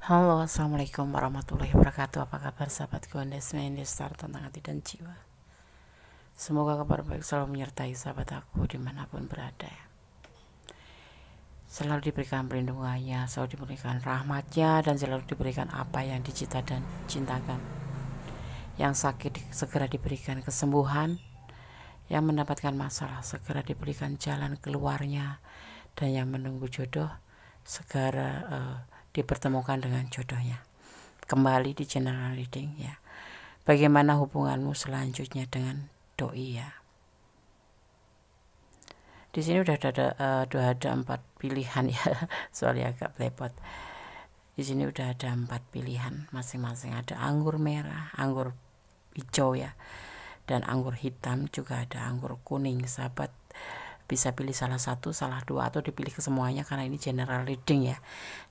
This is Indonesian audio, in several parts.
Halo, assalamualaikum warahmatullahi wabarakatuh. Apa kabar sahabat Gondes Mendestar tentang hati dan jiwa? Semoga kabar baik selalu menyertai sahabat aku dimanapun berada ya. Selalu diberikan perlindungannya, selalu diberikan rahmatnya, dan selalu diberikan apa yang dicita dan cintakan. Yang sakit segera diberikan kesembuhan, yang mendapatkan masalah segera diberikan jalan keluarnya, dan yang menunggu jodoh segera dipertemukan dengan jodohnya. Kembali di general reading ya. Bagaimana hubunganmu selanjutnya dengan doi ya? Di sini udah ada 4 pilihan ya. Soalnya agak blepot. Di sini udah ada 4 pilihan masing-masing. Ada anggur merah, anggur hijau ya, dan anggur hitam, juga ada anggur kuning. Sahabat bisa pilih salah satu, salah dua, atau dipilih kesemuanya karena ini general reading ya.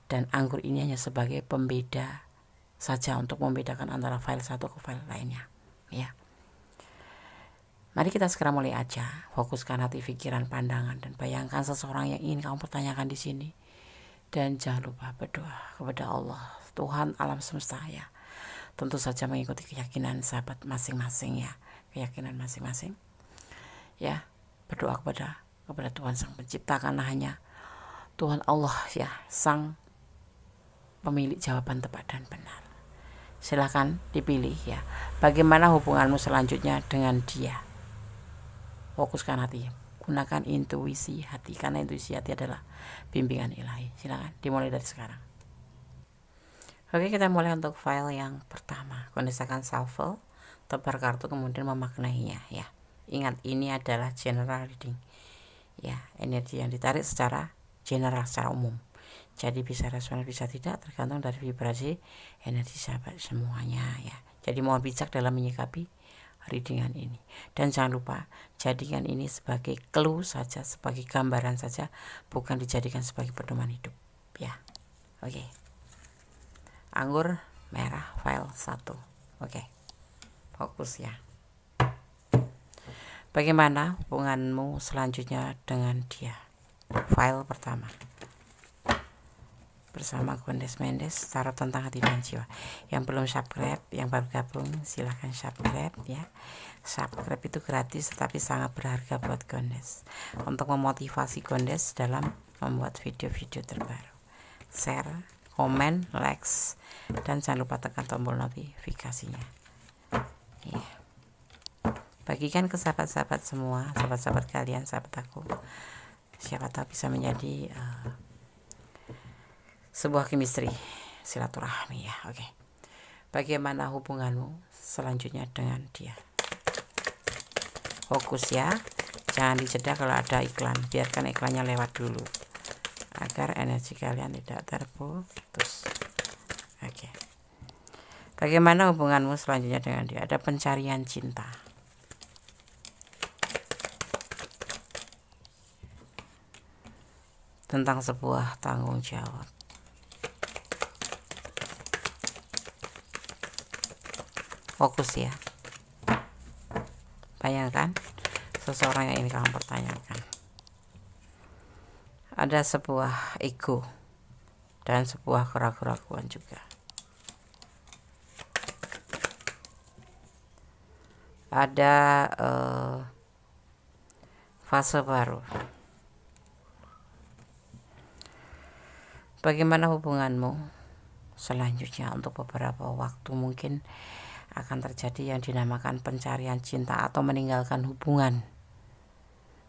Dan anggur ini hanya sebagai pembeda saja untuk membedakan antara file satu ke file lainnya ya. Mari kita segera mulai aja. Fokuskan hati, pikiran, pandangan, dan bayangkan seseorang yang ingin kamu pertanyakan di sini. Dan jangan lupa berdoa kepada Allah, Tuhan alam semesta ya. Tentu saja mengikuti keyakinan sahabat masing-masing ya, keyakinan masing-masing ya. Berdoa kepada Tuhan Sang Pencipta, karena hanya Tuhan Allah ya, Sang pemilik jawaban tepat dan benar. Silahkan dipilih ya. Bagaimana hubunganmu selanjutnya dengan dia? Fokuskan hati, gunakan intuisi hati, karena intuisi hati adalah bimbingan ilahi. Silahkan dimulai dari sekarang. Oke, kita mulai untuk file yang pertama. Kondisikan shuffle, tebar kartu, kemudian memaknainya ya. Ingat, ini adalah general reading ya. Energi yang ditarik secara general, secara umum. Jadi bisa respon, bisa tidak, tergantung dari vibrasi energi sahabat semuanya ya. Jadi mohon bijak dalam menyikapi readingan ini. Dan jangan lupa, jadikan ini sebagai clue saja, sebagai gambaran saja, bukan dijadikan sebagai pedoman hidup ya. Oke. Anggur merah file 1. Oke. Fokus ya. Bagaimana hubunganmu selanjutnya dengan dia? File pertama. Bersama Gondes Mendes, tarot tentang hati dan jiwa. Yang belum subscribe, yang baru gabung, silahkan subscribe ya. Subscribe itu gratis tetapi sangat berharga buat Gondes, untuk memotivasi Gondes dalam membuat video-video terbaru. Share, komen, likes, dan jangan lupa tekan tombol notifikasinya ya. Bagikan ke sahabat-sahabat semua, sahabat-sahabat kalian, sahabat aku, siapa tahu bisa menjadi sebuah chemistry, silaturahmi ya. Oke. Bagaimana hubunganmu selanjutnya dengan dia? Fokus ya. Jangan dijeda kalau ada iklan. Biarkan iklannya lewat dulu agar energi kalian tidak terputus. Oke. Bagaimana hubunganmu selanjutnya dengan dia? Ada pencarian cinta. Tentang sebuah tanggung jawab. Fokus ya. Bayangkan seseorang yang ingin kamu pertanyakan. Ada sebuah ego dan sebuah keraguan juga. Ada fase baru. Bagaimana hubunganmu selanjutnya? Untuk beberapa waktu mungkin akan terjadi yang dinamakan pencarian cinta atau meninggalkan hubungan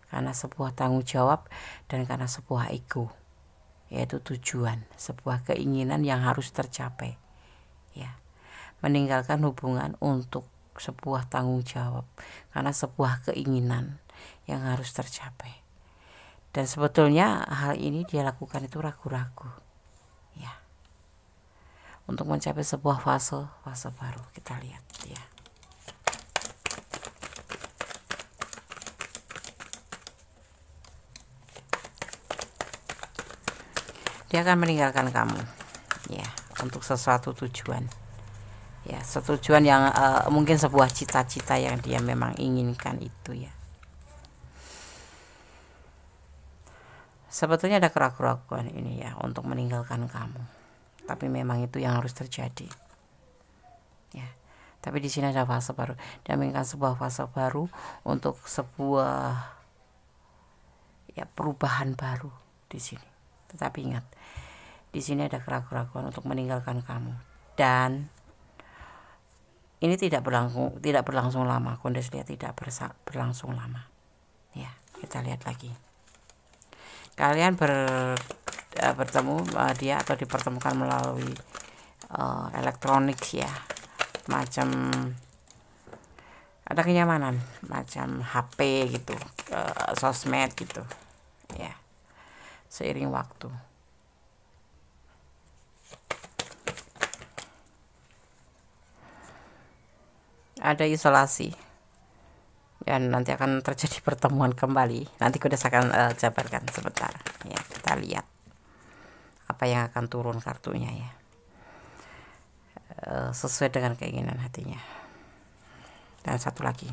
karena sebuah tanggung jawab dan karena sebuah ego, yaitu tujuan, sebuah keinginan yang harus tercapai ya. Meninggalkan hubungan untuk sebuah tanggung jawab karena sebuah keinginan yang harus tercapai. Dan sebetulnya hal ini dia lakukan itu ragu-ragu ya, untuk mencapai sebuah fase baru. Kita lihat ya. Dia akan meninggalkan kamu ya, untuk sesuatu tujuan ya, setujuan yang mungkin sebuah cita-cita yang dia memang inginkan itu ya. Sebetulnya ada keraguan ini ya untuk meninggalkan kamu tapi memang itu yang harus terjadi ya. Tapi di sini ada fase baru, dia menginginkan sebuah fase baru untuk sebuah ya perubahan baru di sini. Tetapi ingat, di sini ada keraguan-keraguan untuk meninggalkan kamu, dan ini tidak berlangsung lama. Kondes lihat tidak berlangsung lama ya. Kita lihat lagi, kalian bertemu dia atau dipertemukan melalui elektronik ya, macam ada kenyamanan macam HP gitu, sosmed gitu ya, seiring waktu. Ada isolasi dan nanti akan terjadi pertemuan kembali. Nanti Kudes akan jabarkan sebentar ya. Kita lihat apa yang akan turun kartunya ya, sesuai dengan keinginan hatinya. Dan satu lagi,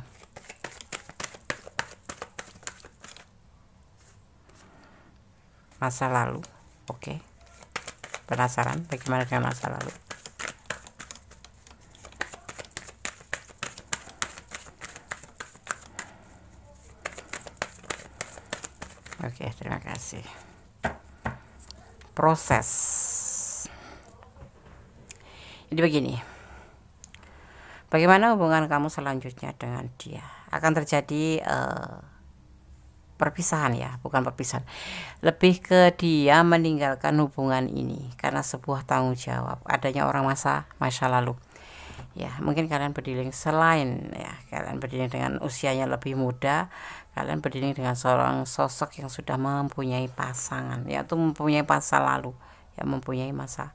masa lalu. Oke, penasaran bagaimana dengan masa lalu? Oke, terima kasih. Proses. Jadi begini, bagaimana hubungan kamu selanjutnya dengan dia? Akan terjadi perpisahan ya, bukan perpisahan. Lebih ke dia meninggalkan hubungan ini karena sebuah tanggung jawab adanya orang masa lalu. Ya, mungkin kalian berdilling selain ya, kalian berdilling dengan usianya lebih muda, kalian berdilling dengan seorang sosok yang sudah mempunyai pasangan, yaitu mempunyai masa lalu, ya mempunyai masa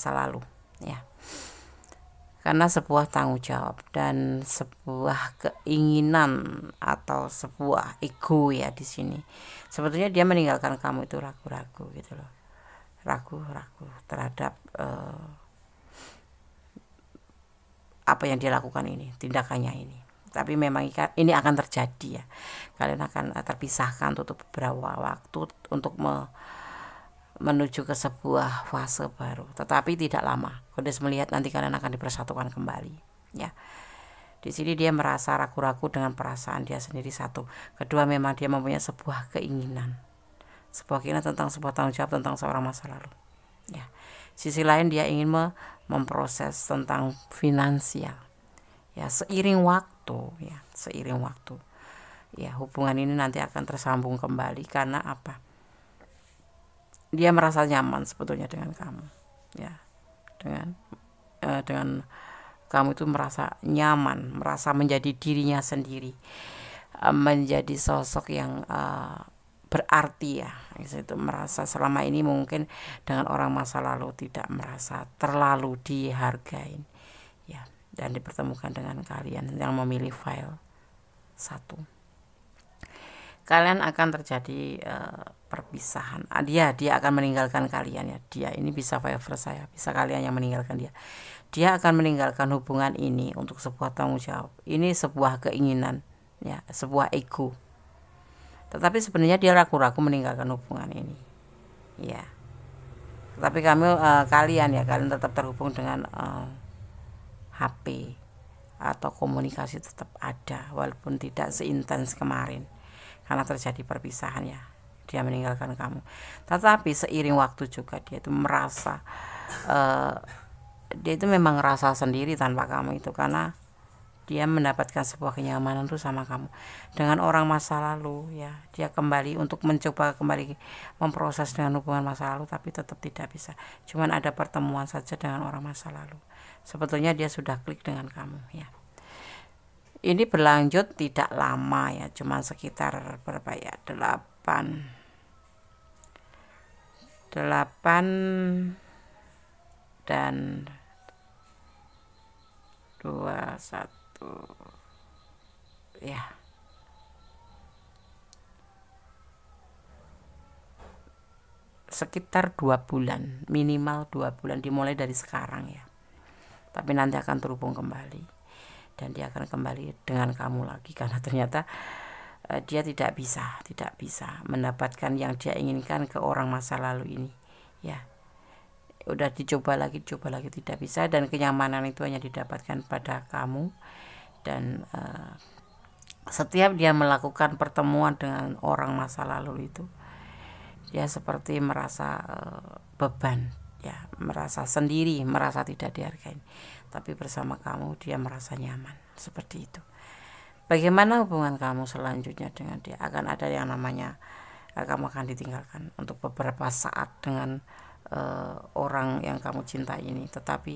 lalu, ya. Karena sebuah tanggung jawab dan sebuah keinginan atau sebuah ego ya di sini. Sebetulnya dia meninggalkan kamu itu ragu-ragu gitu loh, ragu-ragu terhadap apa yang dia lakukan ini, tindakannya ini. Tapi memang ini akan terjadi ya, kalian akan terpisahkan untuk beberapa waktu untuk menuju ke sebuah fase baru, tetapi tidak lama. Kodes melihat nanti kalian akan dipersatukan kembali ya. Di sini dia merasa ragu-ragu dengan perasaan dia sendiri, satu. Kedua, memang dia mempunyai sebuah keinginan tentang sebuah tanggung jawab tentang seorang masa lalu ya. Sisi lain dia ingin memproses tentang finansial ya, seiring waktu ya, hubungan ini nanti akan tersambung kembali. Karena apa? Dia merasa nyaman sebetulnya dengan kamu ya, dengan kamu itu merasa nyaman, merasa menjadi dirinya sendiri, menjadi sosok yang berarti ya. Itu merasa selama ini mungkin dengan orang masa lalu tidak merasa terlalu dihargain ya, dan dipertemukan dengan kalian yang memilih file satu. Kalian akan terjadi perpisahan. Dia akan meninggalkan kalian ya. Dia ini bisa vice versa ya, bisa kalian yang meninggalkan dia. Dia akan meninggalkan hubungan ini untuk sebuah tanggung jawab. Ini sebuah keinginan ya, sebuah ego. Tetapi sebenarnya dia ragu-ragu meninggalkan hubungan ini ya. Tetapi kalian tetap terhubung dengan HP atau komunikasi tetap ada, walaupun tidak seintens kemarin karena terjadi perpisahan ya. Dia meninggalkan kamu, tetapi seiring waktu juga dia itu merasa dia itu memang ngerasa sendiri tanpa kamu itu, karena dia mendapatkan sebuah kenyamanan tuh sama kamu. Dengan orang masa lalu ya, dia kembali untuk mencoba kembali memproses dengan hubungan masa lalu, tapi tetap tidak bisa. Cuman ada pertemuan saja dengan orang masa lalu. Sebetulnya dia sudah klik dengan kamu ya. Ini berlanjut tidak lama ya, cuman sekitar berapa ya, 8 dan 21 ya, sekitar 2 bulan, minimal 2 bulan dimulai dari sekarang ya. Tapi nanti akan terhubung kembali dan dia akan kembali dengan kamu lagi, karena ternyata dia tidak bisa mendapatkan yang dia inginkan ke orang masa lalu ini ya. udah dicoba lagi tidak bisa, dan kenyamanan itu hanya didapatkan pada kamu. Dan setiap dia melakukan pertemuan dengan orang masa lalu itu, dia seperti merasa beban, ya, merasa sendiri, merasa tidak dihargai. Tapi bersama kamu dia merasa nyaman, seperti itu. Bagaimana hubungan kamu selanjutnya dengan dia? Akan ada yang namanya kamu akan ditinggalkan untuk beberapa saat dengan orang yang kamu cintai ini, tetapi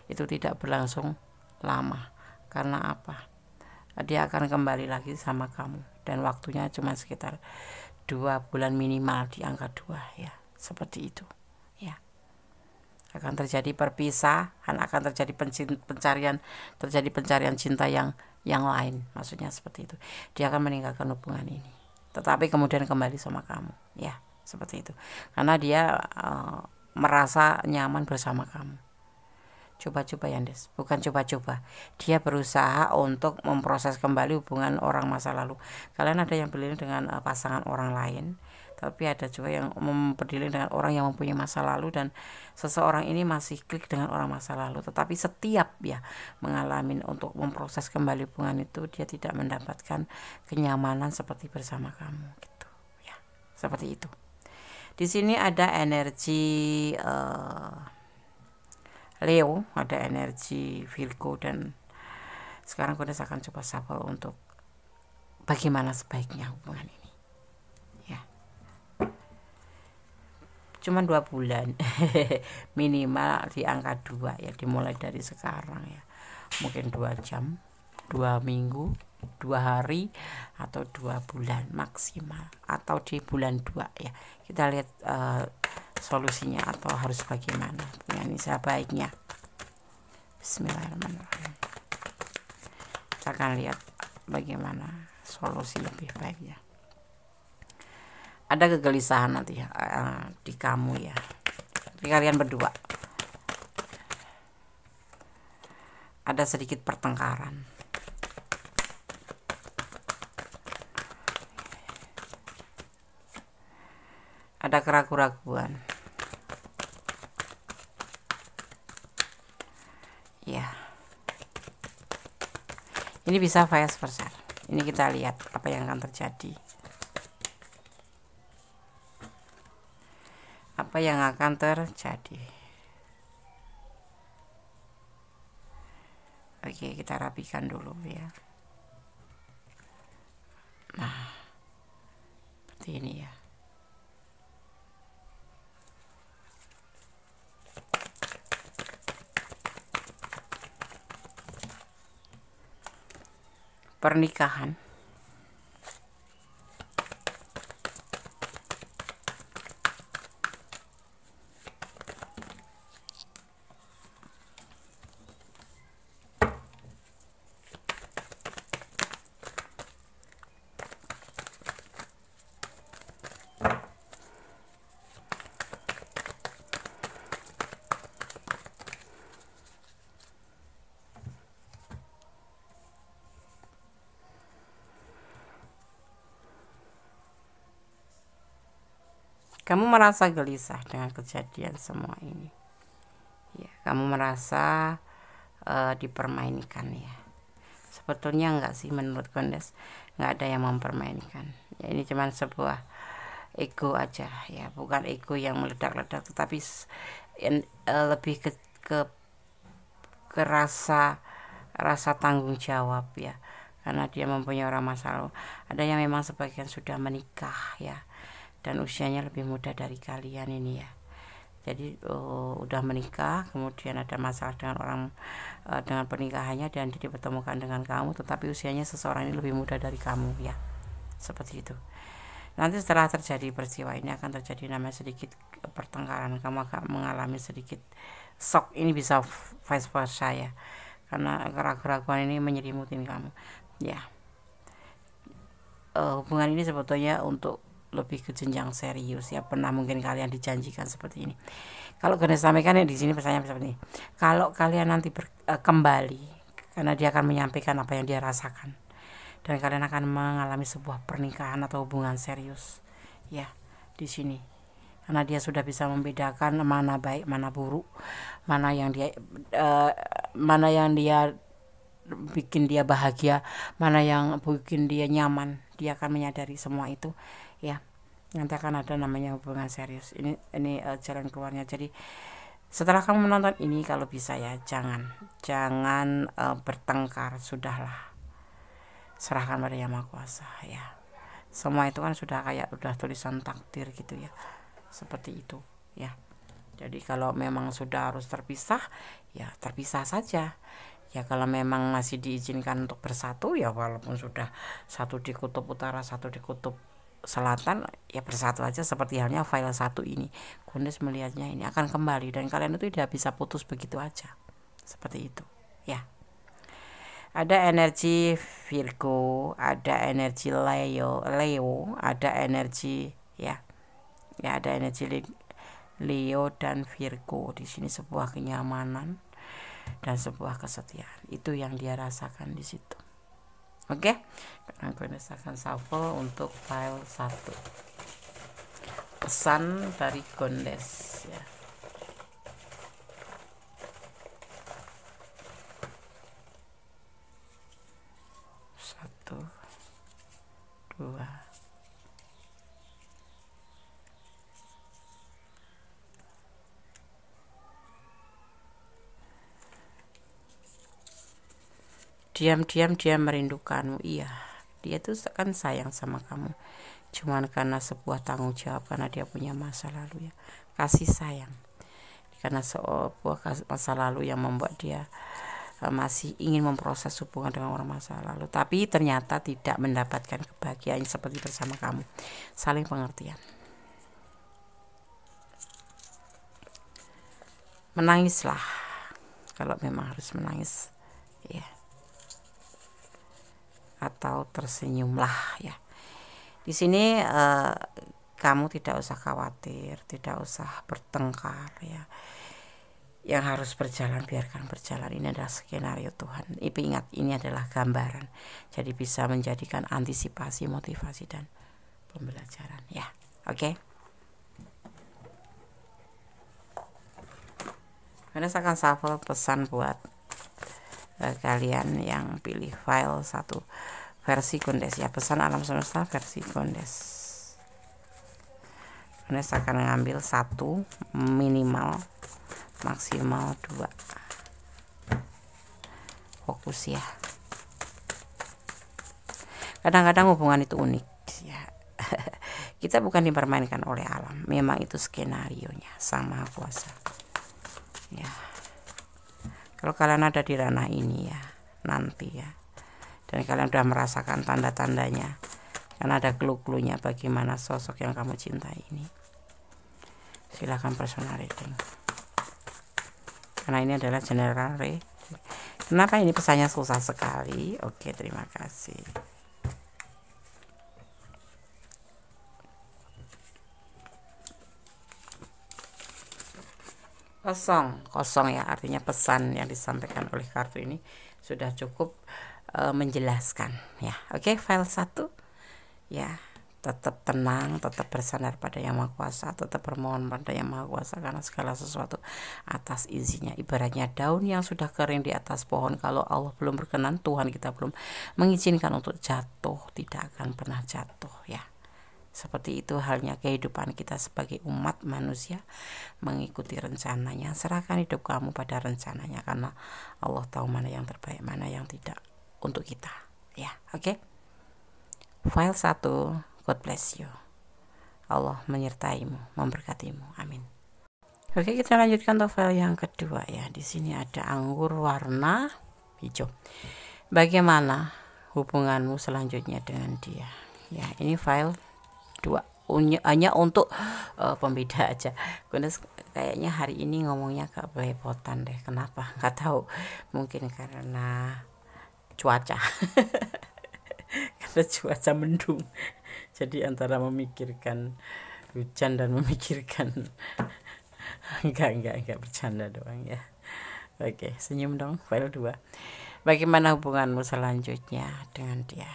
itu tidak berlangsung lama. Karena apa? Dia akan kembali lagi sama kamu, dan waktunya cuma sekitar 2 bulan minimal, di angka 2, ya, seperti itu, ya. Akan terjadi perpisahan, akan terjadi pencarian cinta yang lain, maksudnya seperti itu. Dia akan meninggalkan hubungan ini, tetapi kemudian kembali sama kamu, ya, seperti itu. Karena dia merasa nyaman bersama kamu. Coba-coba ya, Des, bukan coba-coba, dia berusaha untuk memproses kembali hubungan orang masa lalu. Kalian ada yang berdiri dengan pasangan orang lain, tapi ada juga yang berdiri dengan orang yang mempunyai masa lalu, dan seseorang ini masih klik dengan orang masa lalu, tetapi setiap ya mengalami untuk memproses kembali hubungan itu, dia tidak mendapatkan kenyamanan seperti bersama kamu, gitu ya, seperti itu. Di sini ada energi Leo, ada energi Virgo, dan sekarang Goddess akan coba shuffle untuk bagaimana sebaiknya hubungan ini, ya. Cuman 2 bulan minimal di angka 2, ya, dimulai dari sekarang, ya. Mungkin 2 jam, 2 minggu, 2 hari, atau 2 bulan maksimal, atau di bulan 2, ya. Kita lihat solusinya atau harus bagaimana ini sebaiknya. Bismillahirrahmanirrahim. Kita akan lihat bagaimana solusi lebih baiknya. Ada kegelisahan nanti ya, di kamu, ya, di kalian berdua. Ada sedikit pertengkaran. Ada keraguan-keraguan, ya. Ini bisa vice versa. Ini kita lihat apa yang akan terjadi. Apa yang akan terjadi? Oke, kita rapikan dulu, ya. Nah, seperti ini, ya. Pernikahan. Kamu merasa gelisah dengan kejadian semua ini, ya. Kamu merasa dipermainkan, ya. Sebetulnya enggak sih, menurut Goddess enggak ada yang mempermainkan, ya. Ini cuman sebuah ego aja, ya, bukan ego yang meledak-ledak, tetapi lebih ke rasa tanggung jawab, ya. Karena dia mempunyai orang masa lalu. Ada yang memang sebagian sudah menikah, ya, dan usianya lebih muda dari kalian ini, ya. Jadi udah menikah, kemudian ada masalah dengan orang dengan pernikahannya, dan dipertemukan dengan kamu, tetapi usianya seseorang ini lebih muda dari kamu, ya, seperti itu. Nanti setelah terjadi peristiwa ini akan terjadi namanya sedikit pertengkaran, kamu akan mengalami sedikit shock. Ini bisa vice versa, ya, karena keraguan ini menyelimutin kamu, ya. Hubungan ini sebetulnya untuk lebih ke jenjang serius, ya. Pernah mungkin kalian dijanjikan seperti ini. Kalau Goddess sampaikan, ya, di sini pesannya seperti ini. Kalau kalian nanti kembali, karena dia akan menyampaikan apa yang dia rasakan, dan kalian akan mengalami sebuah pernikahan atau hubungan serius, ya, di sini. karena dia sudah bisa membedakan mana baik mana buruk, mana yang dia bikin dia bahagia, mana yang bikin dia nyaman. Dia akan menyadari semua itu ya. Nanti akan ada namanya hubungan serius. Ini jalan keluarnya. Jadi setelah kamu menonton ini, kalau bisa ya jangan bertengkar, sudahlah, serahkan pada Yang Maha Kuasa ya. Semua itu kan sudah kayak udah tulisan takdir gitu ya, seperti itu ya. Jadi kalau memang sudah harus terpisah ya terpisah saja ya. Kalau memang masih diizinkan untuk bersatu ya, walaupun sudah satu di kutub utara satu di kutub selatan ya, bersatu aja. Seperti halnya file 1 ini, Kundes melihatnya ini akan kembali dan kalian itu tidak bisa putus begitu aja, seperti itu ya. Ada energi Virgo, ada energi Leo, ada energi ya ada energi Leo dan Virgo. Di sini sebuah kenyamanan dan sebuah kesetiaan, itu yang dia rasakan di situ. Oke, sekarang gue akan shuffle untuk file 1, pesan dari Gondes ya. Satu, dua, diam-diam dia merindukanmu. Iya, dia tuh kan sayang sama kamu, cuman karena sebuah tanggung jawab, karena dia punya masa lalu ya, kasih sayang, karena sebuah masa lalu yang membuat dia masih ingin memproses hubungan dengan orang masa lalu, tapi ternyata tidak mendapatkan kebahagiaan seperti bersama kamu. Saling pengertian. Menangislah kalau memang harus menangis ya, atau tersenyumlah ya. Di sini kamu tidak usah khawatir, tidak usah bertengkar ya. Yang harus berjalan biarkan berjalan. Ini adalah skenario Tuhan. Ingat, ini adalah gambaran. Jadi bisa menjadikan antisipasi, motivasi dan pembelajaran ya. Oke. Karena saya akan shuffle pesan buat kalian yang pilih file 1 versi Gondes ya, pesan alam semesta versi Gondes. Gondes akan mengambil 1, minimal maksimal 2. Fokus ya. Kadang-kadang hubungan itu unik ya. Kita bukan dipermainkan oleh alam, memang itu skenarionya Sang Maha Kuasa ya. Kalau kalian ada di ranah ini ya nanti ya, dan kalian sudah merasakan tanda-tandanya, karena ada clue-cluenya bagaimana sosok yang kamu cintai ini, silakan personal reading. Karena ini adalah general reading. Kenapa ini pesannya susah sekali? Oke, terima kasih. Kosong ya, artinya pesan yang disampaikan oleh kartu ini sudah cukup menjelaskan ya. Oke, file 1 ya. Tetap tenang, tetap bersandar pada Yang Maha Kuasa, tetap bermohon pada Yang Maha Kuasa, karena segala sesuatu atas izinnya. Ibaratnya daun yang sudah kering di atas pohon, kalau Allah belum berkenan, Tuhan kita belum mengizinkan untuk jatuh, tidak akan pernah jatuh ya. Seperti itu halnya kehidupan kita sebagai umat manusia, mengikuti rencananya. Serahkan hidup kamu pada rencananya, karena Allah tahu mana yang terbaik, mana yang tidak untuk kita ya. Oke. File 1, God bless you. Allah menyertaimu, memberkatimu. Amin. Oke, kita lanjutkan untuk file yang kedua ya. Di sini ada anggur warna hijau. Bagaimana hubunganmu selanjutnya dengan dia? Ya, ini file 2. Hanya untuk pembeda aja. Gondes kayaknya hari ini ngomongnya agak belepotan deh. Kenapa? Nggak tahu. Mungkin karena cuaca. Karena cuaca mendung. Jadi antara memikirkan hujan dan memikirkan enggak bercanda doang ya. Oke, senyum dong. File 2. Bagaimana hubunganmu selanjutnya dengan dia?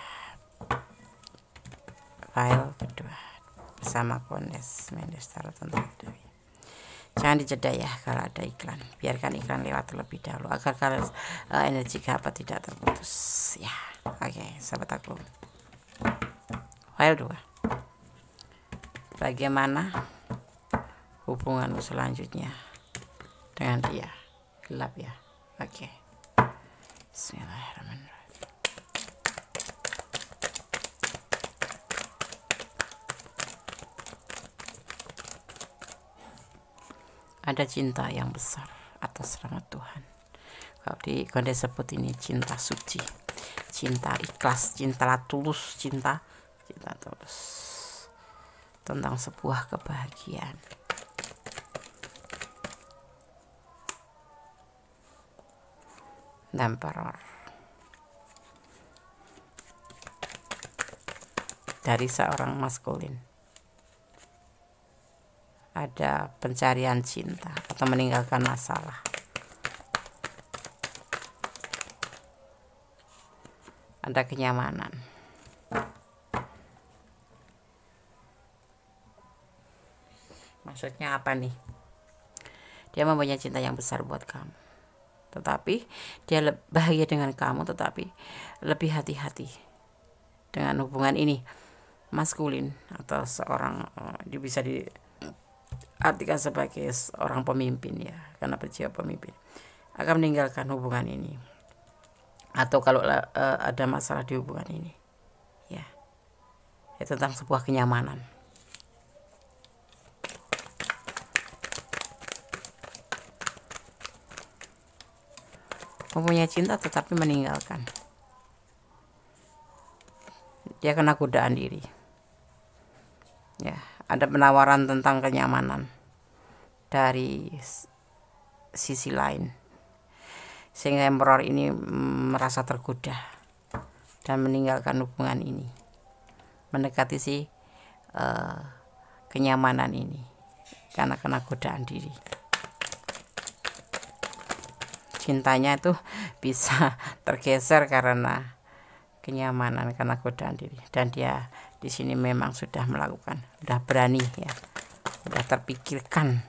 File kedua. bersama Mendes Tarot Tantra Dewi. Jangan dijeda ya kalau ada iklan, biarkan iklan lewat terlebih dahulu agar kalau energi Gapat tidak terputus ya. Oke, sahabat aku. File 2. Bagaimana hubungan selanjutnya dengan dia? Gelap ya. Oke. Bismillahirrahmanirrahim. Ada cinta yang besar atas nama Tuhan. Kalau di Konde sebut ini cinta suci, cinta ikhlas, cinta tulus, cinta tulus tentang sebuah kebahagiaan. Emperor dari seorang maskulin. Ada pencarian cinta atau meninggalkan masalah. Ada kenyamanan. Maksudnya apa nih? Dia mempunyai cinta yang besar buat kamu, tetapi dia bahagia dengan kamu, tetapi lebih hati-hati dengan hubungan ini. Maskulin atau seorang dia bisa diartikan sebagai seorang pemimpin ya, karena berjiwa pemimpin akan meninggalkan hubungan ini, atau kalau ada masalah di hubungan ini ya, tentang sebuah kenyamanan. Mempunyai cinta tetapi meninggalkan, dia kena godaan diri ya. Ada penawaran tentang kenyamanan dari sisi lain, sehingga Emperor ini merasa tergoda dan meninggalkan hubungan ini, mendekati si kenyamanan ini karena kena godaan diri. Cintanya itu bisa tergeser karena kenyamanan, karena godaan diri. Dan dia di sini memang sudah melakukan, sudah berani ya, sudah terpikirkan.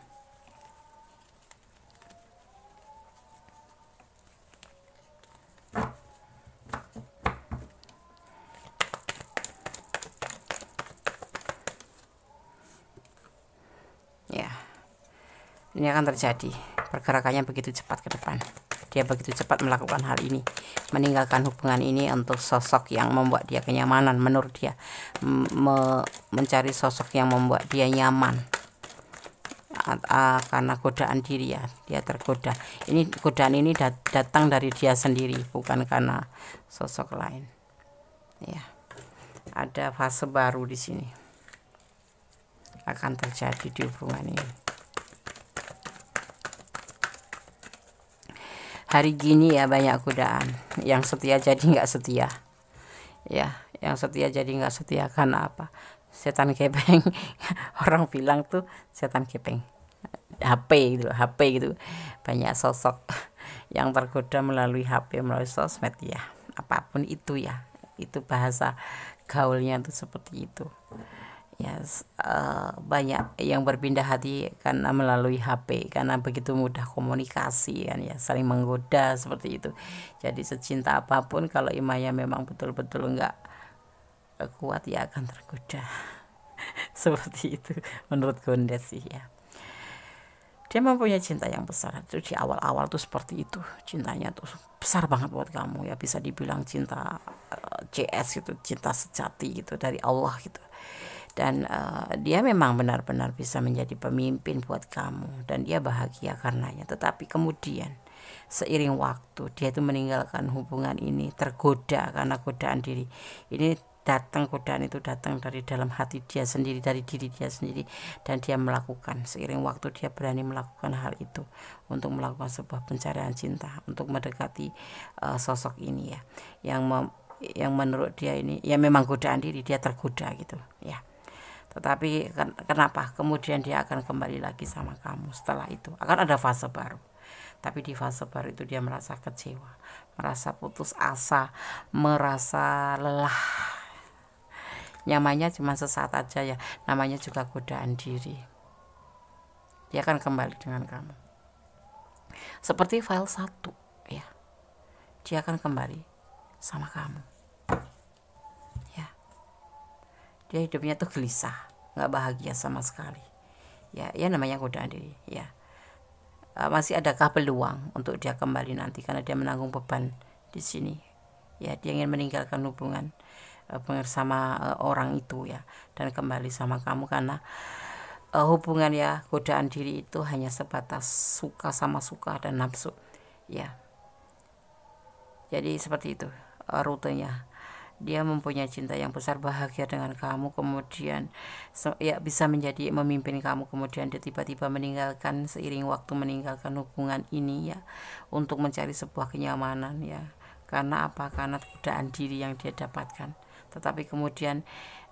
Ya, ini akan terjadi. Pergerakannya begitu cepat ke depan. Dia begitu cepat melakukan hal ini, meninggalkan hubungan ini untuk sosok yang membuat dia kenyamanan. Menurut dia mencari sosok yang membuat dia nyaman, karena godaan diri ya, dia tergoda. Ini godaan ini datang dari dia sendiri, bukan karena sosok lain ya. Ada fase baru di sini akan terjadi di hubungan ini. Hari gini ya banyak godaan, yang setia jadi nggak setia ya, yang setia jadi nggak setia. Karena apa? Setan kepeng. Orang bilang tuh setan kepeng HP gitu, HP gitu. Banyak sosok yang tergoda melalui HP, melalui sosmed ya, apapun itu ya, itu bahasa gaulnya tuh seperti itu ya. Banyak yang berpindah hati karena melalui HP, karena begitu mudah komunikasi kan ya, saling menggoda seperti itu. Jadi secinta apapun kalau imannya memang betul-betul enggak kuat ya akan tergoda. Seperti itu menurut Gondes sih ya. Dia mempunyai cinta yang besar. Itu di awal-awal tuh seperti itu, cintanya tuh besar banget buat kamu ya, bisa dibilang cinta CS gitu, cinta sejati gitu dari Allah gitu. Dan dia memang benar-benar bisa menjadi pemimpin buat kamu, dan dia bahagia karenanya. Tetapi kemudian seiring waktu dia itu meninggalkan hubungan ini, tergoda karena godaan diri. Ini godaan itu datang dari dalam hati dia sendiri, dari diri dia sendiri, dan dia melakukan. Seiring waktu dia berani melakukan hal itu untuk melakukan sebuah pencarian cinta, untuk mendekati sosok ini ya, yang menurut dia ini ya memang godaan diri, dia tergoda gitu ya. Tetapi kenapa kemudian dia akan kembali lagi sama kamu? Setelah itu akan ada fase baru. Tapi di fase baru itu dia merasa kecewa, merasa putus asa, merasa lelah nyamannya cuma sesaat aja ya, namanya juga godaan diri. Dia akan kembali dengan kamu seperti file 1 ya, dia akan kembali sama kamu ya. Dia hidupnya tuh gelisah, nggak bahagia sama sekali ya, namanya godaan diri ya. Masih adakah peluang untuk dia kembali nanti, karena dia menanggung beban di sini ya. Dia ingin meninggalkan hubungan bersama orang itu ya, dan kembali sama kamu, karena hubungan ya godaan diri itu hanya sebatas suka sama suka dan nafsu ya. Jadi seperti itu rutenya. Dia mempunyai cinta yang besar, bahagia dengan kamu, kemudian ya bisa menjadi memimpin kamu, kemudian dia tiba-tiba meninggalkan, seiring waktu meninggalkan hubungan ini ya, untuk mencari sebuah kenyamanan ya. Karena apa? Karena godaan diri yang dia dapatkan. Tetapi kemudian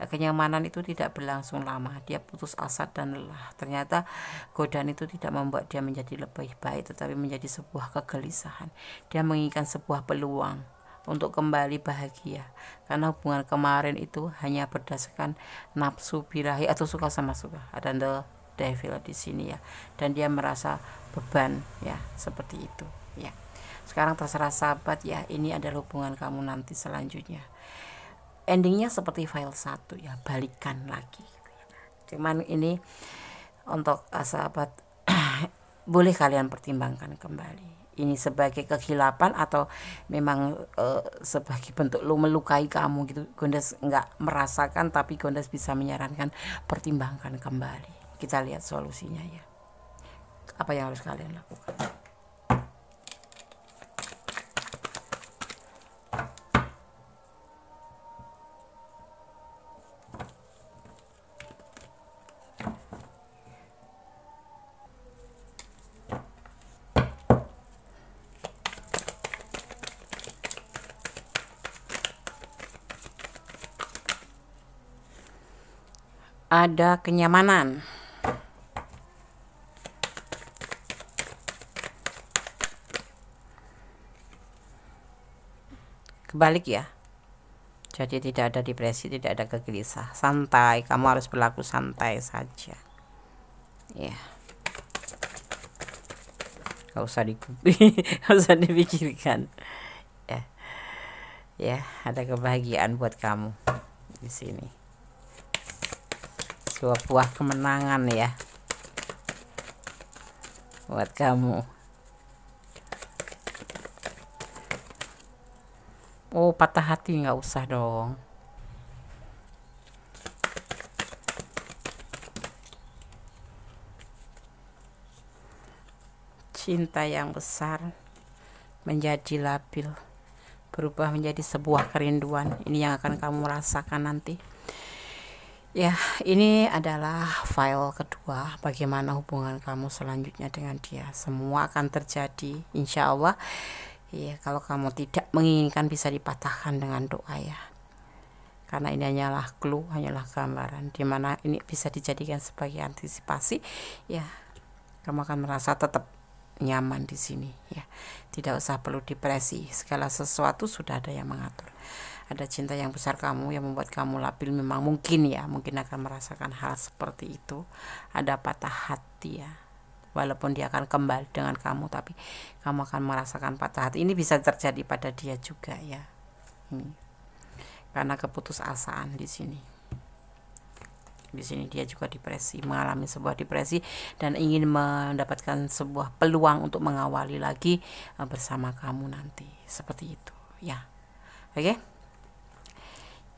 kenyamanan itu tidak berlangsung lama, dia putus asa dan lelah. Ternyata godaan itu tidak membuat dia menjadi lebih baik, tetapi menjadi sebuah kegelisahan. Dia menginginkan sebuah peluang untuk kembali bahagia, karena hubungan kemarin itu hanya berdasarkan nafsu, birahi atau suka sama suka. Ada the devil di sini ya, dan dia merasa beban ya, seperti itu ya. Sekarang terserah sahabat ya, ini adalah hubungan kamu nanti selanjutnya. Endingnya seperti file 1 ya, balikan lagi. Cuman ini untuk sahabat boleh kalian pertimbangkan kembali. Ini sebagai kehilapan atau memang sebagai bentuk lu melukai kamu gitu. Gondes nggak merasakan, tapi Gondes bisa menyarankan pertimbangkan kembali. Kita lihat solusinya ya. Apa yang harus kalian lakukan? Ada kenyamanan, kebalik ya. Jadi tidak ada depresi, tidak ada kegelisahan, santai. Kamu harus berlaku santai saja ya, gak usah gak usah dipikirkan ya. Ada kebahagiaan buat kamu di sini, sebuah kemenangan ya buat kamu. Oh, patah hati nggak usah dong. Cinta yang besar menjadi labil, berubah menjadi sebuah kerinduan. Ini yang akan kamu rasakan nanti ya. Ini adalah file kedua, bagaimana hubungan kamu selanjutnya dengan dia. Semua akan terjadi insya Allah ya. Kalau kamu tidak menginginkan, bisa dipatahkan dengan doa ya, karena ini hanyalah clue, hanyalah gambaran, dimana ini bisa dijadikan sebagai antisipasi ya. Kamu akan merasa tetap nyaman di sini ya, tidak usah perlu depresi. Segala sesuatu sudah ada yang mengatur. Ada cinta yang besar kamu yang membuat kamu labil. Memang mungkin ya, mungkin akan merasakan hal seperti itu. Ada patah hati ya, walaupun dia akan kembali dengan kamu, tapi kamu akan merasakan patah hati. Ini bisa terjadi pada dia juga ya, karena keputusasaan di sini. Di sini dia juga depresi, mengalami sebuah depresi, dan ingin mendapatkan sebuah peluang untuk mengawali lagi bersama kamu nanti, seperti itu ya. Oke,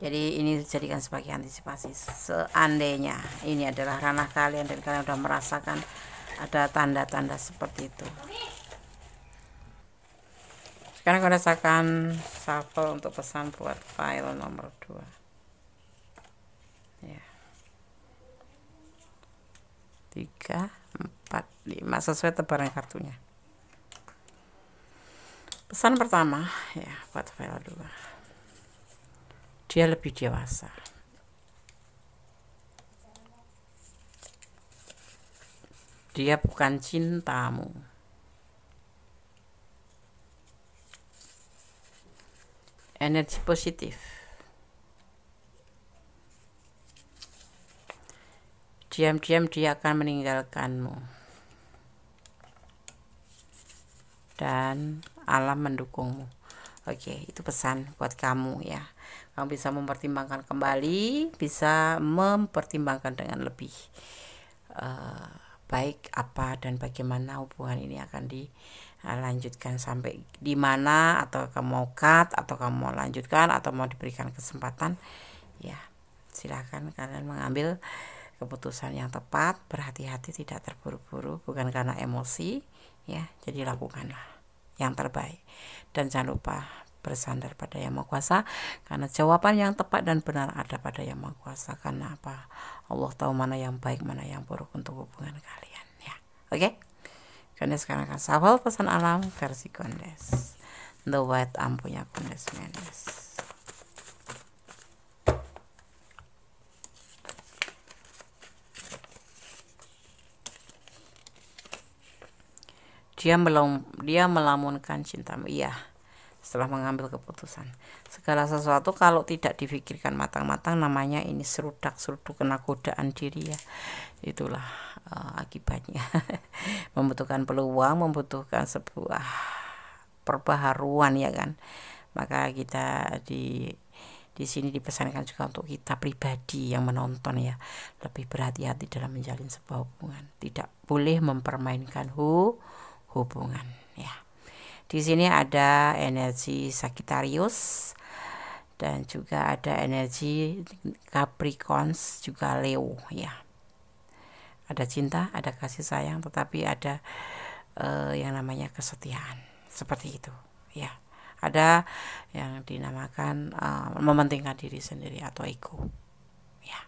jadi ini dijadikan sebagai antisipasi. Seandainya ini adalah ranah kalian dan kalian sudah merasakan ada tanda-tanda seperti itu, sekarang kalian rasakan shuffle untuk pesan buat file nomor 2 ya. 3, 4, 5 sesuai tebaran kartunya. Pesan pertama ya buat file 2, dia lebih dewasa. Dia bukan cintamu. Energi positif. diam-diam dia akan meninggalkanmu. Dan alam mendukungmu. Oke, itu pesan buat kamu ya. Kamu bisa mempertimbangkan kembali, bisa mempertimbangkan dengan lebih baik apa dan bagaimana hubungan ini akan dilanjutkan sampai di mana, atau kamu mau cut, atau kamu mau lanjutkan, atau mau diberikan kesempatan. Ya, silahkan kalian mengambil keputusan yang tepat, berhati-hati, tidak terburu-buru, bukan karena emosi ya. Jadi lakukanlah yang terbaik dan jangan lupa bersandar pada Yang Maha Kuasa, karena jawaban yang tepat dan benar ada pada Yang Maha Kuasa. Karena apa? Allah tahu mana yang baik, mana yang buruk untuk hubungan kalian ya. Oke? Kondes sekarang akan shuffle pesan alam versi Kondes. The White ampunya Kondes Mendes. Dia melamunkan cintamu. Iya, setelah mengambil keputusan. Segala sesuatu kalau tidak difikirkan matang-matang, namanya ini serudak-seruduk, kena godaan diri ya. Itulah akibatnya. Membutuhkan peluang, membutuhkan sebuah perbaharuan ya kan. Maka kita di sini dipesankan juga untuk kita pribadi yang menonton ya, lebih berhati-hati dalam menjalin sebuah hubungan. Tidak boleh mempermainkan hubungan ya. Di sini ada energi Sagittarius dan juga ada energi Capricorns, juga Leo ya. Ada cinta, ada kasih sayang, tetapi ada yang namanya kesetiaan, seperti itu ya. Ada yang dinamakan mementingkan diri sendiri atau ego ya.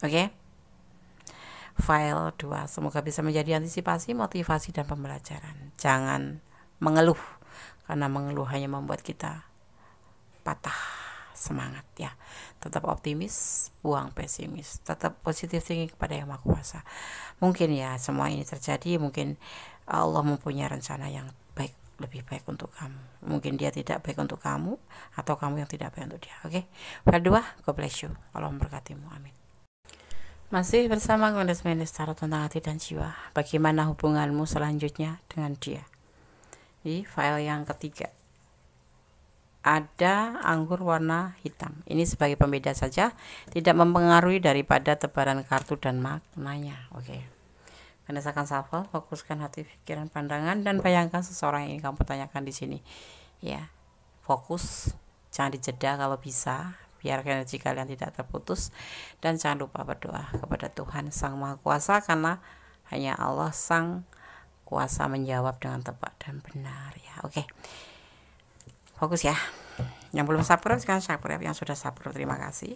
Oke? File 2 semoga bisa menjadi antisipasi, motivasi, dan pembelajaran. Jangan mengeluh, karena mengeluh hanya membuat kita patah semangat ya. Tetap optimis, buang pesimis, tetap positif thinking kepada Yang Maha Kuasa. Mungkin ya semua ini terjadi, mungkin Allah mempunyai rencana yang baik, lebih baik untuk kamu. Mungkin dia tidak baik untuk kamu, atau kamu yang tidak baik untuk dia. Oke? File 2, God bless you. Allah memberkatimu. Amin. Masih bersama Kondes Mendes Tarot tentang hati dan jiwa. Bagaimana hubunganmu selanjutnya dengan dia? Di file yang ketiga ada anggur warna hitam. Ini sebagai pembeda saja, tidak mempengaruhi daripada tebaran kartu dan maknanya. Oke. Kondes akan shuffle, fokuskan hati, pikiran, pandangan, dan bayangkan seseorang yang ingin kamu tanyakan di sini. Ya, fokus, jangan dijeda kalau bisa. Biar energi kalian tidak terputus, dan jangan lupa berdoa kepada Tuhan Sang Maha Kuasa, karena hanya Allah Sang Kuasa menjawab dengan tepat dan benar ya. Oke, fokus ya. Yang belum subscribe sekarang subscribe, yang sudah subscribe terima kasih.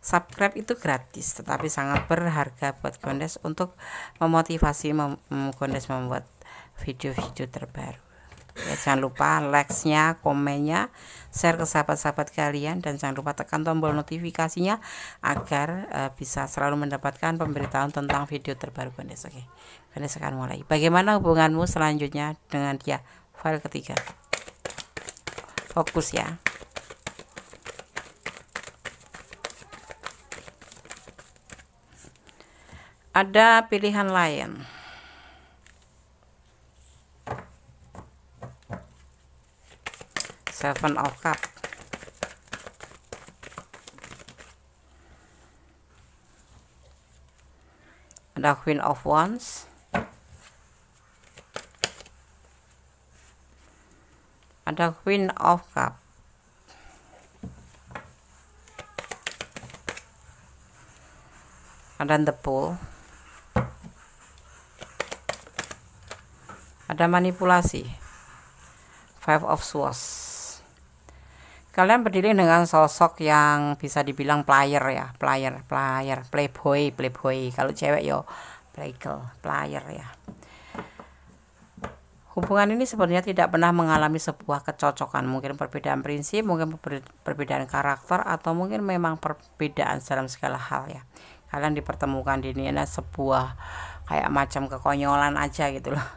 Subscribe itu gratis, tetapi sangat berharga buat Kondes untuk memotivasi Kondes membuat video-video terbaru. Ya, jangan lupa like-nya, komennya, share ke sahabat-sahabat kalian, dan jangan lupa tekan tombol notifikasinya agar bisa selalu mendapatkan pemberitahuan tentang video terbaru Kondes. Oke, Kondes akan mulai. Bagaimana hubunganmu selanjutnya dengan dia? File ketiga. Fokus ya. Ada pilihan lain. Seven of Cups. Ada Queen of Wands. Ada Queen of Cups. Ada The Fool. Ada manipulasi. Five of Swords. Kalian berdiri dengan sosok yang bisa dibilang player ya, playboy. Kalau cewek yo player ya. Hubungan ini sebenarnya tidak pernah mengalami sebuah kecocokan, mungkin perbedaan prinsip, mungkin perbedaan karakter, atau mungkin memang perbedaan dalam segala hal ya. Kalian dipertemukan di ini ada sebuah kayak macam kekonyolan aja gitu loh.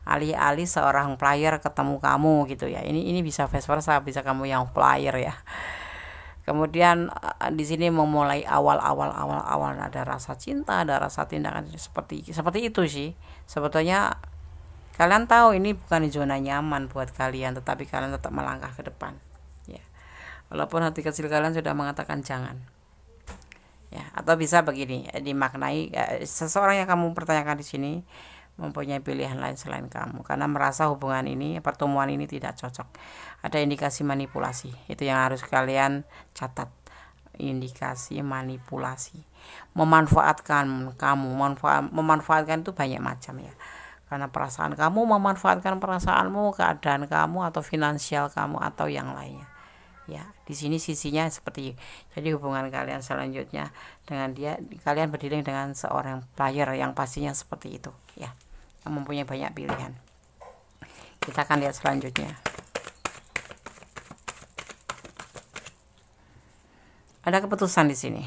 Alih-alih seorang player ketemu kamu gitu ya. Ini bisa vice versa, bisa kamu yang player ya. Kemudian di sini memulai awal ada rasa cinta, ada rasa tindakan seperti itu sih. Sebetulnya kalian tahu ini bukan zona nyaman buat kalian, tetapi kalian tetap melangkah ke depan. Ya. Walaupun hati kecil kalian sudah mengatakan jangan. Ya, atau bisa begini, dimaknai seseorang yang kamu pertanyakan di sini mempunyai pilihan lain selain kamu karena merasa hubungan ini, pertemuan ini tidak cocok. Ada indikasi manipulasi, itu yang harus kalian catat. Indikasi manipulasi, memanfaatkan kamu. Memanfaatkan itu banyak macam ya, karena perasaan kamu memanfaatkan perasaanmu, keadaan kamu, atau finansial kamu, atau yang lainnya ya. Di sini sisinya seperti, jadi hubungan kalian selanjutnya dengan dia, kalian berdiri dengan seorang player yang pastinya seperti itu ya, yang mempunyai banyak pilihan. Kita akan lihat selanjutnya. Ada keputusan di sini,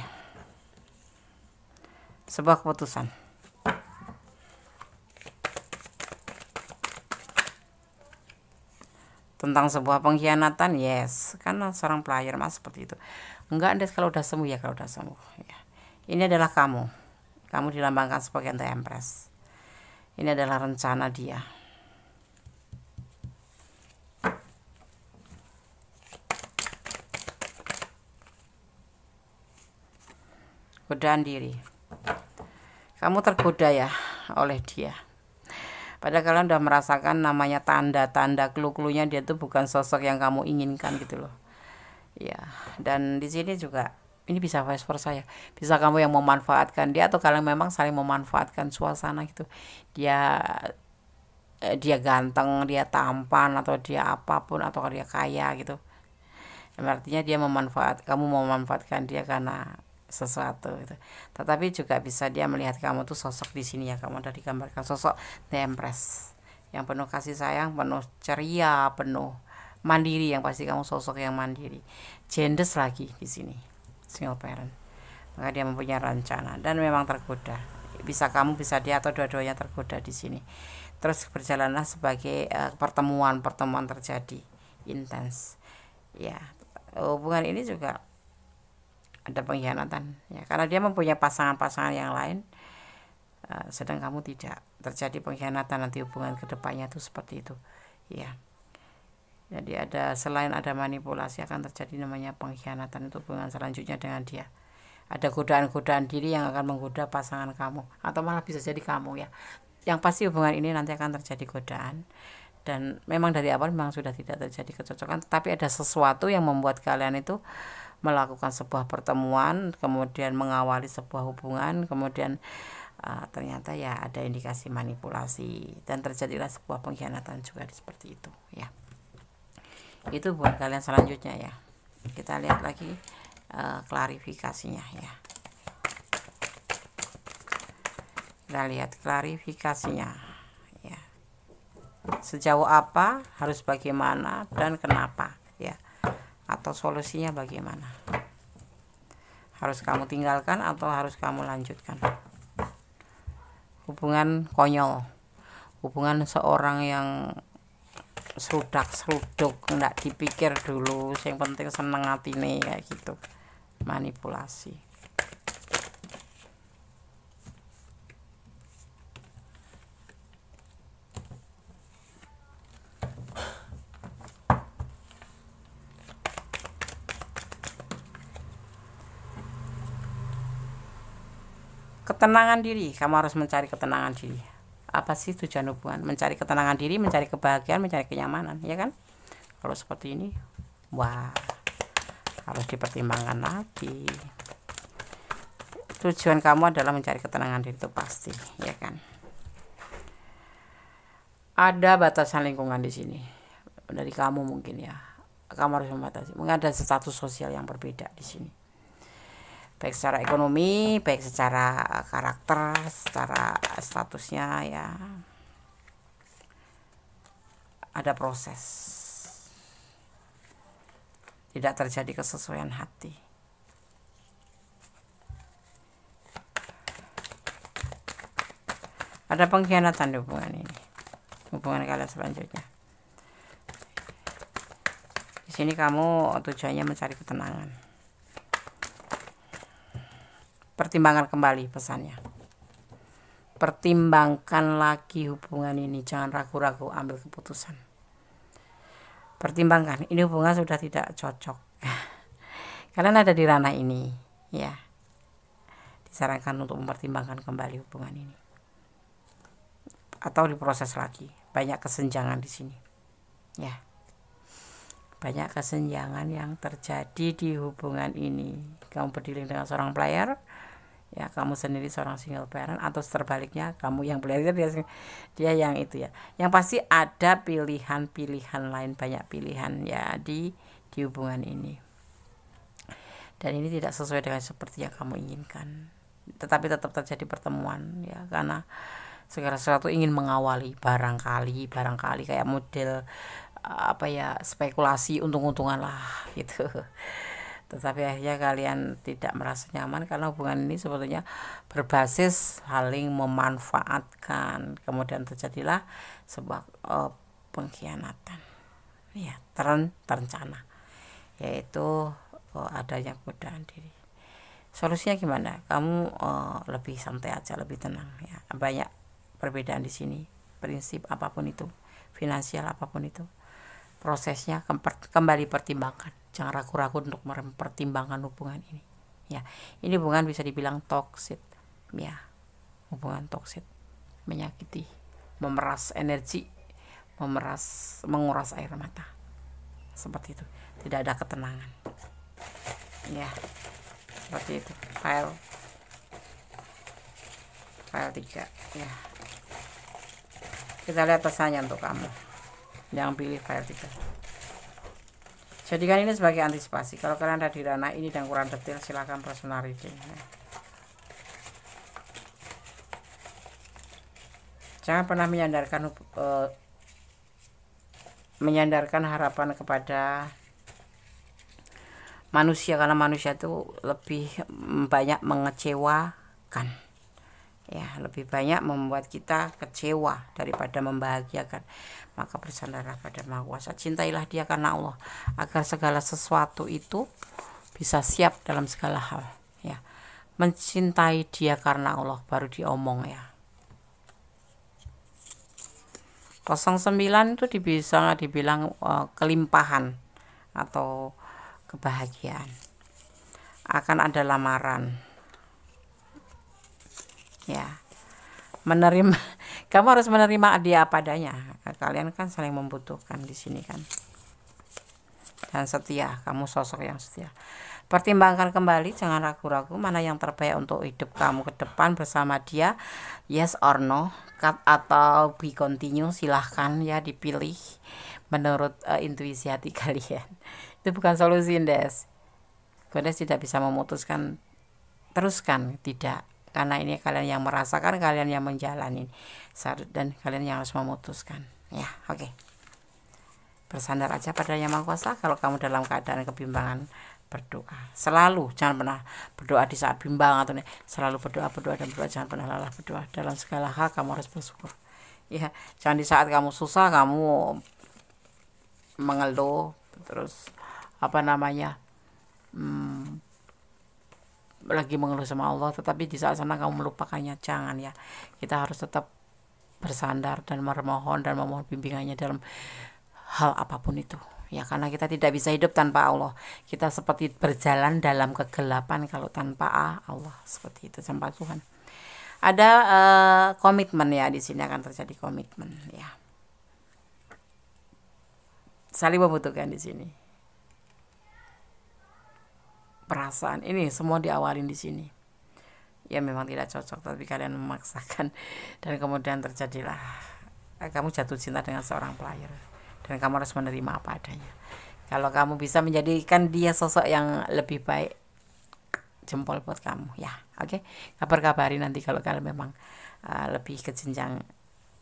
sebuah keputusan. Tentang sebuah pengkhianatan, yes, karena seorang player mas seperti itu. Enggak, Anda kalau udah sembuh ya, kalau udah sembuh ya. Ini adalah kamu dilambangkan sebagai The Empress. Ini adalah rencana dia. Godaan diri. Kamu tergoda ya oleh dia. Padahal kalian udah merasakan namanya tanda-tanda, clue-cluenya dia tuh bukan sosok yang kamu inginkan gitu loh. Ya, dan di sini juga ini bisa vice versa ya. Bisa kamu yang memanfaatkan dia, atau kalian memang saling memanfaatkan suasana gitu. Dia ganteng, dia tampan, atau dia apapun, atau dia kaya gitu. Artinya dia kamu memanfaatkan dia karena sesuatu gitu. Tetapi juga bisa dia melihat kamu tuh sosok di sini ya, kamu udah digambarkan sosok The Empress yang penuh kasih sayang, penuh ceria, penuh mandiri, yang pasti kamu sosok yang mandiri. Jendes lagi di sini, single parent. Maka dia mempunyai rencana dan memang tergoda. Bisa kamu, bisa dia, atau dua-duanya tergoda di sini. Terus berjalanlah sebagai pertemuan terjadi intens. Ya, hubungan ini juga ada pengkhianatan ya, karena dia mempunyai pasangan-pasangan yang lain, sedang kamu tidak. Terjadi pengkhianatan, nanti hubungan kedepannya tuh seperti itu ya. Jadi selain ada manipulasi, akan terjadi namanya pengkhianatan, itu hubungan selanjutnya dengan dia. Ada godaan-godaan diri yang akan menggoda pasangan kamu, atau malah bisa jadi kamu ya. Yang pasti hubungan ini nanti akan terjadi godaan, dan memang dari awal memang sudah tidak terjadi kecocokan, tapi ada sesuatu yang membuat kalian itu melakukan sebuah pertemuan, kemudian mengawali sebuah hubungan, kemudian ternyata ya ada indikasi manipulasi, dan terjadilah sebuah pengkhianatan juga seperti itu ya. Itu buat kalian selanjutnya ya. Kita lihat lagi klarifikasinya ya. Kita lihat klarifikasinya ya. Sejauh apa, harus bagaimana, dan kenapa ya. Atau solusinya bagaimana, harus kamu tinggalkan atau harus kamu lanjutkan. Hubungan konyol, hubungan seorang yang seruduk, nggak dipikir dulu, yang penting seneng hatine kayak gitu. Manipulasi. Ketenangan diri, kamu harus mencari ketenangan diri. Apa sih tujuan hubungan? Mencari ketenangan diri, mencari kebahagiaan, mencari kenyamanan, ya kan? Kalau seperti ini, wah, harus dipertimbangkan lagi. Tujuan kamu adalah mencari ketenangan diri, itu pasti, ya kan? Ada batasan lingkungan di sini dari kamu mungkin ya. Kamu harus membatasi. Mungkin ada status sosial yang berbeda di sini. Baik secara ekonomi, baik secara karakter, secara statusnya ya. Ada proses. Tidak terjadi kesesuaian hati. Ada pengkhianatan di hubungan ini. Hubungan kalian selanjutnya. Di sini kamu tujuannya mencari ketenangan. Pertimbangkan kembali pesannya. Pertimbangkan lagi hubungan ini, jangan ragu-ragu ambil keputusan. Pertimbangkan, ini hubungan sudah tidak cocok. Kalian ada di ranah ini, ya. Disarankan untuk mempertimbangkan kembali hubungan ini. Atau diproses lagi. Banyak kesenjangan di sini. Ya. Banyak kesenjangan yang terjadi di hubungan ini. Kamu berdealing dengan seorang player, ya kamu sendiri seorang single parent, atau terbaliknya kamu yang player, dia yang itu ya. Yang pasti ada pilihan-pilihan lain, banyak pilihan ya di hubungan ini. Dan ini tidak sesuai dengan seperti yang kamu inginkan. Tetapi tetap terjadi pertemuan ya, karena segala sesuatu ingin mengawali barangkali kayak model spekulasi untung-untungan lah gitu. Tetapi akhirnya kalian tidak merasa nyaman karena hubungan ini sebetulnya berbasis saling memanfaatkan. Kemudian terjadilah sebuah pengkhianatan ya, terencana, yaitu adanya godaan diri. Solusinya gimana? Kamu lebih santai aja, lebih tenang ya. Banyak perbedaan di sini, prinsip apapun itu, finansial apapun itu, prosesnya kembali pertimbangkan. Jangan ragu-ragu untuk mempertimbangkan hubungan ini. Ya, ini hubungan bisa dibilang toksik. Ya, hubungan toksik, menyakiti, memeras energi, menguras air mata. Seperti itu. Tidak ada ketenangan. Ya, seperti itu. File 3. Ya. Kita lihat pesannya untuk kamu yang pilih file 3. Jadikan ini sebagai antisipasi. Kalau kalian ada di ranah ini dan kurang detail, silakan personal reading. Jangan pernah menyandarkan harapan kepada manusia, karena manusia itu lebih banyak mengecewakan. Ya, lebih banyak membuat kita kecewa daripada membahagiakan. Maka bersandarlah pada Maha Kuasa. Cintailah Dia karena Allah, agar segala sesuatu itu bisa siap dalam segala hal. Ya, mencintai Dia karena Allah baru diomong ya. 09 itu bisa dibilang kelimpahan atau kebahagiaan. Akan ada lamaran. Ya, menerima. Kamu harus menerima dia apa adanya. Kalian kan saling membutuhkan di sini kan. Dan setia, kamu sosok yang setia. Pertimbangkan kembali, jangan ragu-ragu mana yang terbaik untuk hidup kamu ke depan bersama dia. Yes or no, cut atau be continue, silahkan ya dipilih menurut intuisi hati kalian. Itu bukan solusi, Des. Godes tidak bisa memutuskan teruskan, tidak. Karena ini kalian yang merasakan, kalian yang menjalani, dan kalian yang harus memutuskan. Ya, oke. Bersandar aja pada Yang Maha Kuasa. Kalau kamu dalam keadaan kebimbangan, berdoa. Selalu, jangan pernah berdoa di saat bimbang atau selalu berdoa dan berdoa. Jangan pernah lelah berdoa. Dalam segala hal kamu harus bersyukur. Ya, jangan di saat kamu susah kamu mengeluh terus lagi mengeluh sama Allah, tetapi di saat sana kamu melupakannya. Jangan ya. Kita harus tetap bersandar dan memohon bimbingannya dalam hal apapun itu ya, karena kita tidak bisa hidup tanpa Allah. Kita seperti berjalan dalam kegelapan kalau tanpa Allah, seperti itu, tanpa Tuhan. Ada komitmen ya, di sini akan terjadi komitmen ya, saling membutuhkan di sini. Perasaan ini semua diawalin di sini. Ya memang tidak cocok, tapi kalian memaksakan dan kemudian terjadilah kamu jatuh cinta dengan seorang player dan kamu harus menerima apa adanya. Kalau kamu bisa menjadikan dia sosok yang lebih baik, jempol buat kamu ya. Oke, kabar-kabari nanti kalau kalian memang lebih ke jenjang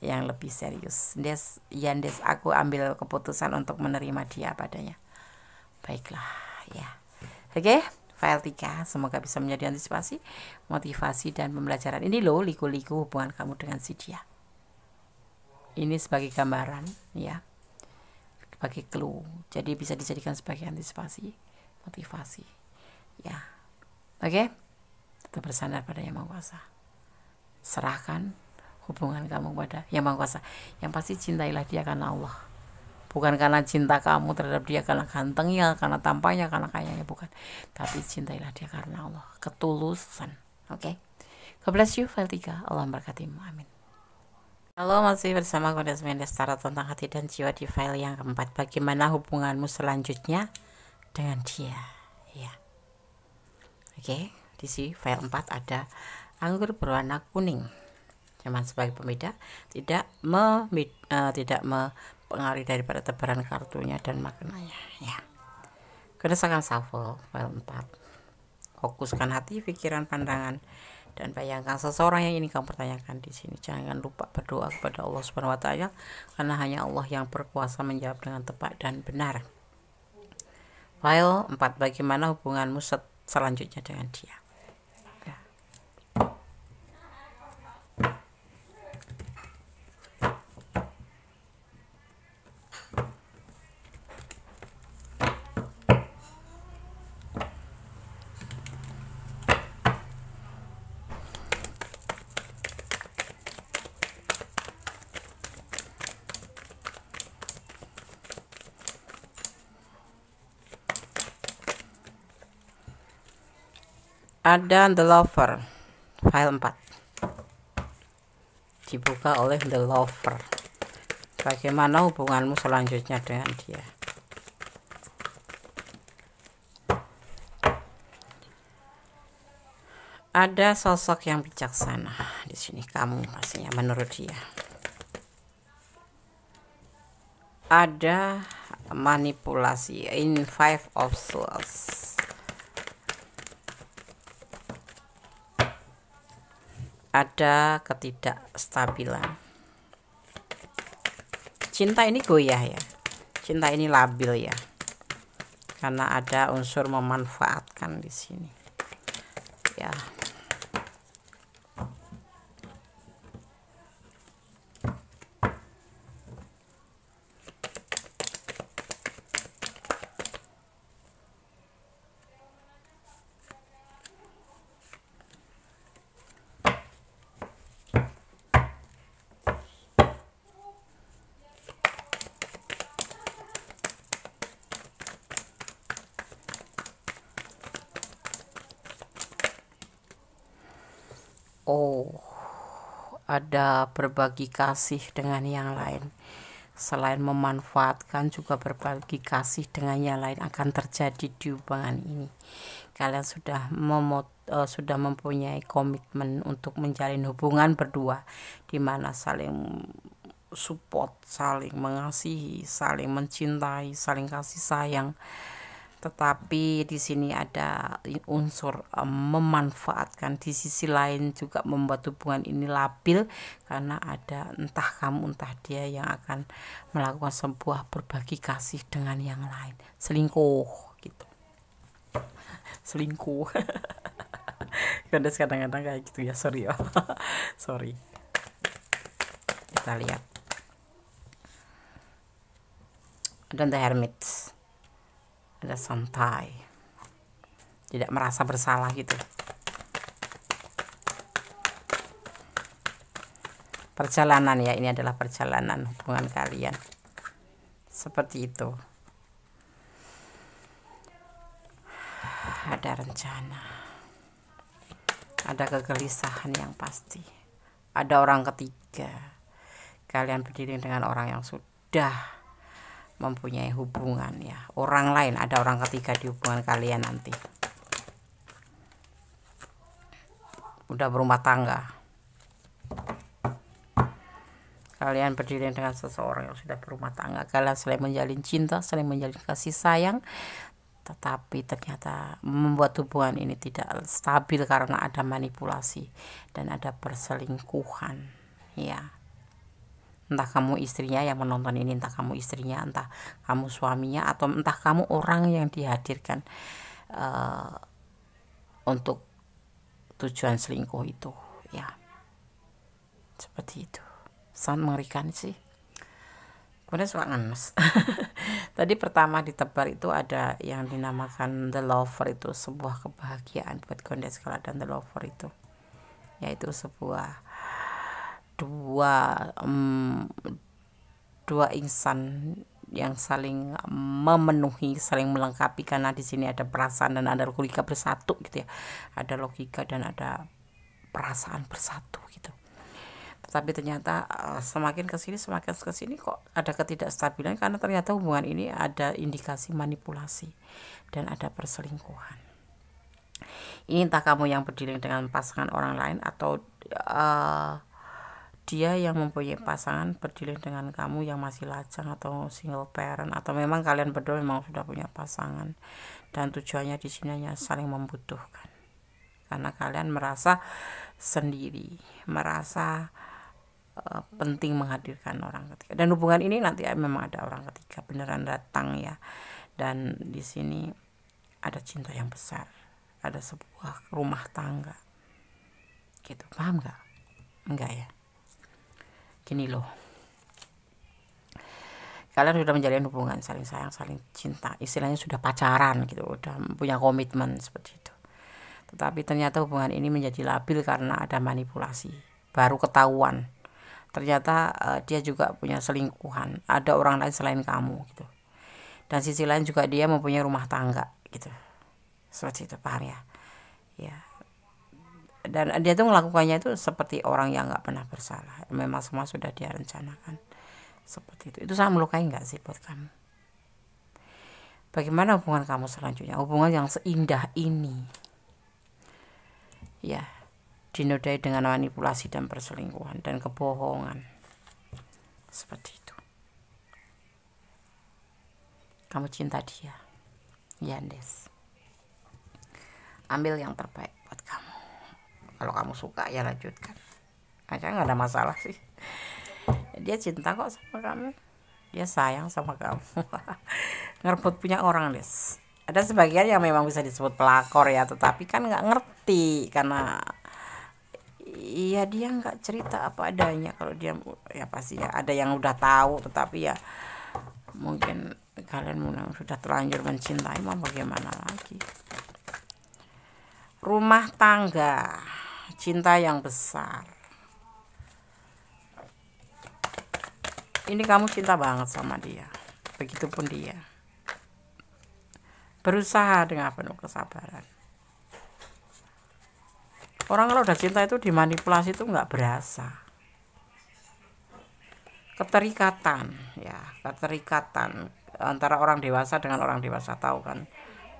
yang lebih serius. Des, aku ambil keputusan untuk menerima dia apa adanya. Baiklah ya. Oke, file 3 semoga bisa menjadi antisipasi, motivasi dan pembelajaran. Ini loh liku-liku hubungan kamu dengan si dia. Ini sebagai gambaran ya, sebagai clue. Jadi bisa dijadikan sebagai antisipasi, motivasi ya. Oke, Tetap bersandar pada Yang Maha Kuasa. Serahkan hubungan kamu pada Yang Maha Kuasa. Yang pasti cintailah dia karena Allah. Bukan karena cinta kamu terhadap dia karena gantengnya, karena tampangnya, karena kayanya, bukan. Tapi cintailah dia karena Allah. Ketulusan. Oke. God bless you, file 3. Allah memberkatimu. Amin. Halo, masih bersama Goddess Mendestara tentang hati dan jiwa di file yang keempat. Bagaimana hubunganmu selanjutnya dengan dia? Ya. Oke, di sini file 4 ada anggur berwarna kuning. Cuman sebagai pembeda, tidak mempengaruhi daripada tebaran kartunya dan maknanya. Ya. Goddess akan shuffle file 4. Fokuskan hati, pikiran, pandangan, dan bayangkan seseorang yang ingin kamu pertanyakan di sini. Jangan lupa berdoa kepada Allah Subhanahu wa Ta'ala, karena hanya Allah yang berkuasa menjawab dengan tepat dan benar. File 4. Bagaimana hubunganmu selanjutnya dengan dia? Ya. Ada The Lover, file 4, dibuka oleh The Lover. Bagaimana hubunganmu selanjutnya dengan dia? Ada sosok yang bijaksana di sini, kamu pastinya menurut dia. Ada manipulasi in 5 of Swords. Ada ketidakstabilan. Cinta ini goyah ya. Cinta ini labil ya. Karena ada unsur memanfaatkan di sini. Ya. Oh, ada berbagi kasih dengan yang lain. Selain memanfaatkan, juga berbagi kasih dengan yang lain akan terjadi di hubungan ini. Kalian sudah mempunyai komitmen untuk menjalin hubungan berdua, di mana saling support, saling mengasihi, saling mencintai, saling kasih sayang. Tetapi di sini ada unsur memanfaatkan. Di sisi lain juga membuat hubungan ini labil, karena ada entah kamu entah dia yang akan melakukan sebuah berbagi kasih dengan yang lain. Selingkuh gitu. Selingkuh. Goddess kadang-kadang kayak gitu ya, sorry ya. Sorry. Kita lihat. Ada The Hermit. Ada santai, tidak merasa bersalah gitu. Perjalanan ya, ini adalah perjalanan hubungan kalian, seperti itu. Ada rencana, ada kegelisahan yang pasti, ada orang ketiga. Kalian berdiri dengan orang yang sudah mempunyai hubungan ya, orang lain, ada orang ketiga di hubungan kalian nanti. Udah berumah tangga. Kalian berdiri dengan seseorang yang sudah berumah tangga. Kalian saling menjalin cinta, saling menjalin kasih sayang, tetapi ternyata membuat hubungan ini tidak stabil karena ada manipulasi dan ada perselingkuhan ya. Entah kamu istrinya yang menonton ini, entah kamu istrinya, entah kamu suaminya, atau entah kamu orang yang dihadirkan untuk tujuan selingkuh itu ya. Seperti itu. Sangat mengerikan sih. Kemudian suka ngenes. Tadi pertama ditebar itu ada yang dinamakan The Lover, itu sebuah kebahagiaan buat Kondeskala dan The Lover itu, yaitu sebuah dua insan yang saling memenuhi, saling melengkapi, karena di sini ada perasaan dan ada logika bersatu gitu ya, ada logika dan ada perasaan bersatu gitu. Tapi ternyata semakin kesini kok ada ketidakstabilan, karena ternyata hubungan ini ada indikasi manipulasi dan ada perselingkuhan. Ini entah kamu yang berdealing dengan pasangan orang lain atau dia yang mempunyai pasangan berdealing dengan kamu yang masih lajang atau single parent, atau memang kalian berdua memang sudah punya pasangan dan tujuannya di sini hanya saling membutuhkan, karena kalian merasa sendiri, merasa penting menghadirkan orang ketiga, dan hubungan ini nanti memang ada orang ketiga beneran datang ya. Dan di sini ada cinta yang besar, ada sebuah rumah tangga gitu, paham nggak? Enggak ya? Gini loh, kalian sudah menjalin hubungan saling sayang, saling cinta, istilahnya sudah pacaran gitu, udah punya komitmen seperti itu. Tetapi ternyata hubungan ini menjadi labil karena ada manipulasi, baru ketahuan ternyata dia juga punya selingkuhan, ada orang lain selain kamu gitu. Dan sisi lain juga dia mempunyai rumah tangga gitu, seperti itu, paham ya? Ya. Dan dia tuh melakukannya itu seperti orang yang nggak pernah bersalah, memang semua sudah dia rencanakan seperti itu. Itu sangat melukai nggak sih buat kamu? Bagaimana hubungan kamu selanjutnya, hubungan yang seindah ini ya dinodai dengan manipulasi dan perselingkuhan dan kebohongan seperti itu? Kamu cinta dia, Yandes, ambil yang terbaik buat kamu. Kalau kamu suka ya lanjutkan aja, nggak ada masalah sih. Dia cinta kok sama kamu, dia sayang sama kamu. Ngerebut punya orang, Des. Ada sebagian yang memang bisa disebut pelakor ya, tetapi kan nggak ngerti, karena iya dia nggak cerita apa adanya. Kalau dia ya pasti ya ada yang udah tahu, tetapi ya mungkin kalian sudah terlanjur mencintai, mau bagaimana lagi. Rumah tangga, cinta yang besar. Ini kamu cinta banget sama dia, begitupun dia. Berusaha dengan penuh kesabaran. Orang kalau udah cinta itu dimanipulasi itu nggak berasa. Keterikatan ya, keterikatan antara orang dewasa dengan orang dewasa, tahu kan?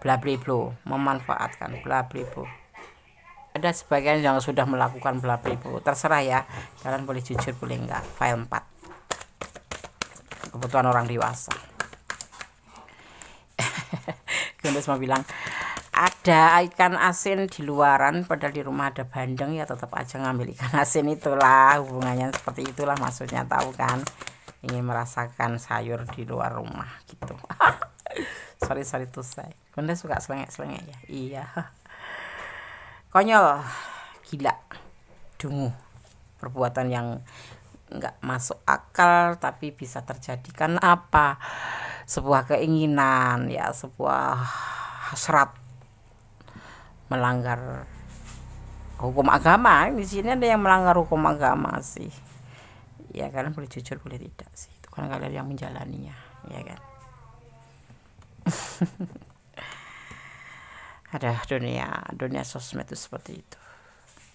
Bla bla bla, memanfaatkan bla bla bla. Ada sebagian yang sudah melakukan bla bla bla, terserah ya, kalian boleh jujur boleh enggak. File 4, kebutuhan orang dewasa. Gundes mau bilang ada ikan asin di luaran padahal di rumah ada bandeng, ya tetap aja ngambil ikan asin. Itulah hubungannya, seperti itulah maksudnya, tahu kan? Ingin merasakan sayur di luar rumah gitu. sorry tuh saya Gundes suka selengek ya. Iya, konyol, gila, dungu, perbuatan yang nggak masuk akal tapi bisa terjadi. Kan apa? Sebuah keinginan ya, sebuah hasrat melanggar hukum agama. Di sini ada yang melanggar hukum agama sih ya, kalian boleh jujur boleh tidak sih, itu kan kalian yang menjalaninya ya kan. Ada dunia sosmed itu seperti itu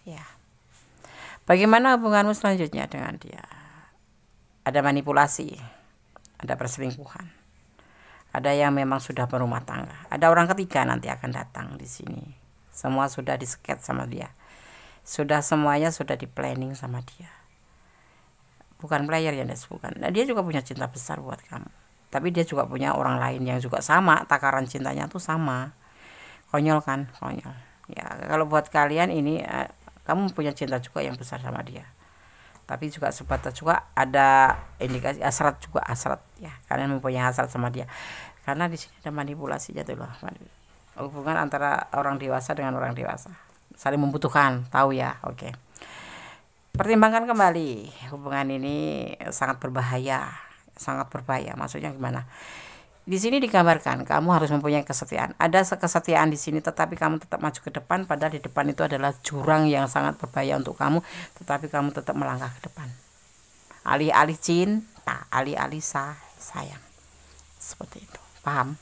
ya. Bagaimana hubunganmu selanjutnya dengan dia? Ada manipulasi, ada perselingkuhan, ada yang memang sudah berumah tangga, ada orang ketiga nanti akan datang di sini. Semua sudah disket sama dia, sudah semuanya sudah di planning sama dia. Bukan player ya, bukan. Nah, dia juga punya cinta besar buat kamu, tapi dia juga punya orang lain yang juga sama, takaran cintanya tuh sama. Konyol kan, konyol ya. Kalau buat kalian ini kamu punya cinta juga yang besar sama dia, tapi juga sebatas juga ada indikasi hasrat juga, hasrat ya, kalian mempunyai hasrat sama dia, karena di sini ada manipulasinya tuh loh. Hubungan antara orang dewasa dengan orang dewasa, saling membutuhkan, tahu ya. Oke. Pertimbangkan kembali, hubungan ini sangat berbahaya, sangat berbahaya. Maksudnya gimana? Di sini digambarkan kamu harus mempunyai kesetiaan. Ada kesetiaan di sini, tetapi kamu tetap maju ke depan. Padahal di depan itu adalah jurang yang sangat berbahaya untuk kamu, tetapi kamu tetap melangkah ke depan. Alih-alih cinta, alih-alih sayang. Seperti itu. Paham?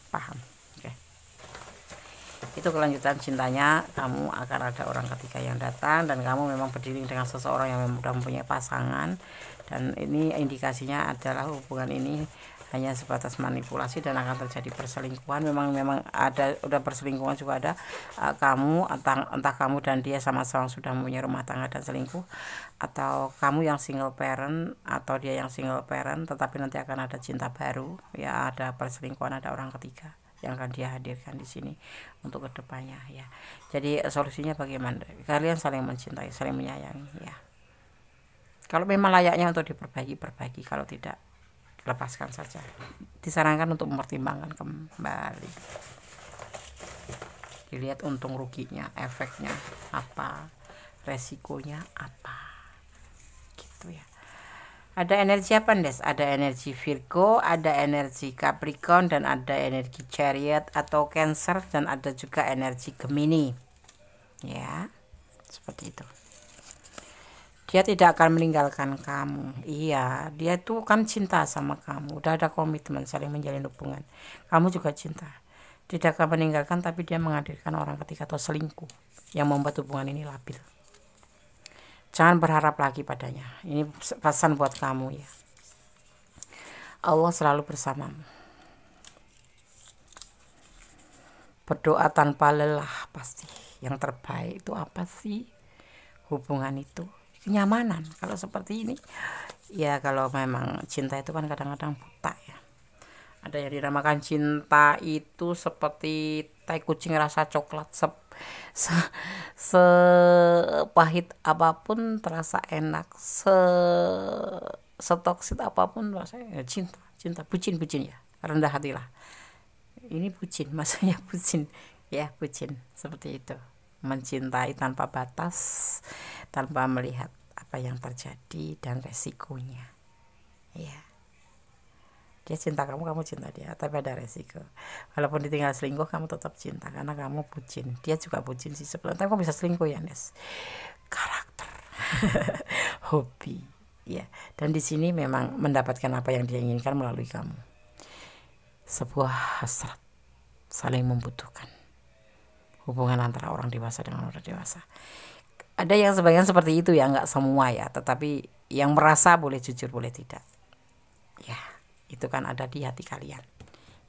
Oke. Itu kelanjutan cintanya. Kamu akan ada orang ketiga yang datang, dan kamu memang berdiri dengan seseorang yang sudah mempunyai pasangan. Dan ini indikasinya adalah hubungan ini hanya sebatas manipulasi dan akan terjadi perselingkuhan. Memang ada, udah perselingkuhan juga ada. Kamu entah kamu dan dia sama-sama sudah mempunyai rumah tangga dan selingkuh, atau kamu yang single parent atau dia yang single parent, tetapi nanti akan ada cinta baru, ya, ada perselingkuhan, ada orang ketiga yang akan dia hadirkan di sini untuk kedepannya, ya. Jadi solusinya bagaimana? Kalian saling mencintai, saling menyayangi, ya. Kalau memang layaknya untuk diperbaiki, perbaiki. Kalau tidak, lepaskan saja. Disarankan untuk mempertimbangkan kembali, dilihat untung ruginya, efeknya apa, resikonya apa, gitu ya. Ada energi apa, Des? Ada energi Virgo, ada energi Capricorn, dan ada energi Chariot atau Cancer, dan ada juga energi Gemini, ya, seperti itu. Dia tidak akan meninggalkan kamu. Iya, dia itu kan cinta sama kamu. Udah ada komitmen saling menjalin hubungan. Kamu juga cinta. Tidak akan meninggalkan, tapi dia menghadirkan orang ketiga atau selingkuh yang membuat hubungan ini labil. Jangan berharap lagi padanya. Ini pesan buat kamu, ya. Allah selalu bersamamu. Berdoa tanpa lelah pasti. Yang terbaik itu apa sih? Hubungan itu kenyamanan. Kalau seperti ini, ya, kalau memang cinta itu kan kadang-kadang buta, ya. Ada yang dinamakan cinta itu seperti tai kucing rasa coklat, sepahit apapun terasa enak, setoksit apapun rasanya. Cinta bucin ya, rendah hatilah. Ini bucin, maksudnya bucin, ya, bucin seperti itu. Mencintai tanpa batas, tanpa melihat apa yang terjadi dan resikonya, ya. Dia cinta kamu cinta dia, tapi ada resiko. Walaupun ditinggal selingkuh, kamu tetap cinta karena kamu bucin. Dia juga bucin sih sebenarnya. Tapi kok bisa selingkuh, ya, Nes? Karakter, hobi, ya. Dan di sini memang mendapatkan apa yang dia inginkan melalui kamu. Sebuah hasrat, saling membutuhkan. Hubungan antara orang dewasa dengan orang dewasa. Ada yang sebagian seperti itu, ya, nggak semua, ya. Tetapi yang merasa boleh jujur, boleh tidak, ya. Itu kan ada di hati kalian.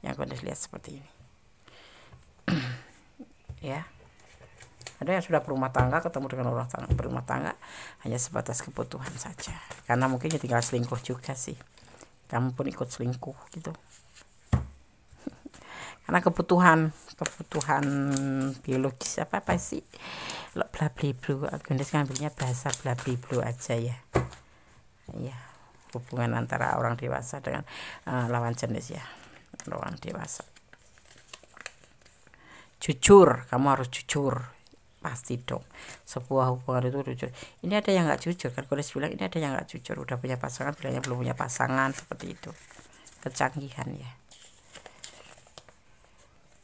Yang kalian lihat seperti ini, ya. Ada yang sudah berumah tangga, ketemu dengan orang berumah tangga hanya sebatas kebutuhan saja. Karena mungkin ya tinggal selingkuh juga sih. Kamu pun ikut selingkuh gitu. Karena kebutuhan biologis apa sih, bla bla bla. Agnes ngambilnya bahasa bla bla bla aja, ya. Ya, hubungan antara orang dewasa dengan lawan jenis, ya, orang dewasa. Jujur, kamu harus jujur, pasti dong. Sebuah hubungan itu jujur. Ini ada yang nggak jujur kan? Agnes bilang ini ada yang nggak jujur, udah punya pasangan bilangnya belum punya pasangan, seperti itu. Kecanggihan, ya.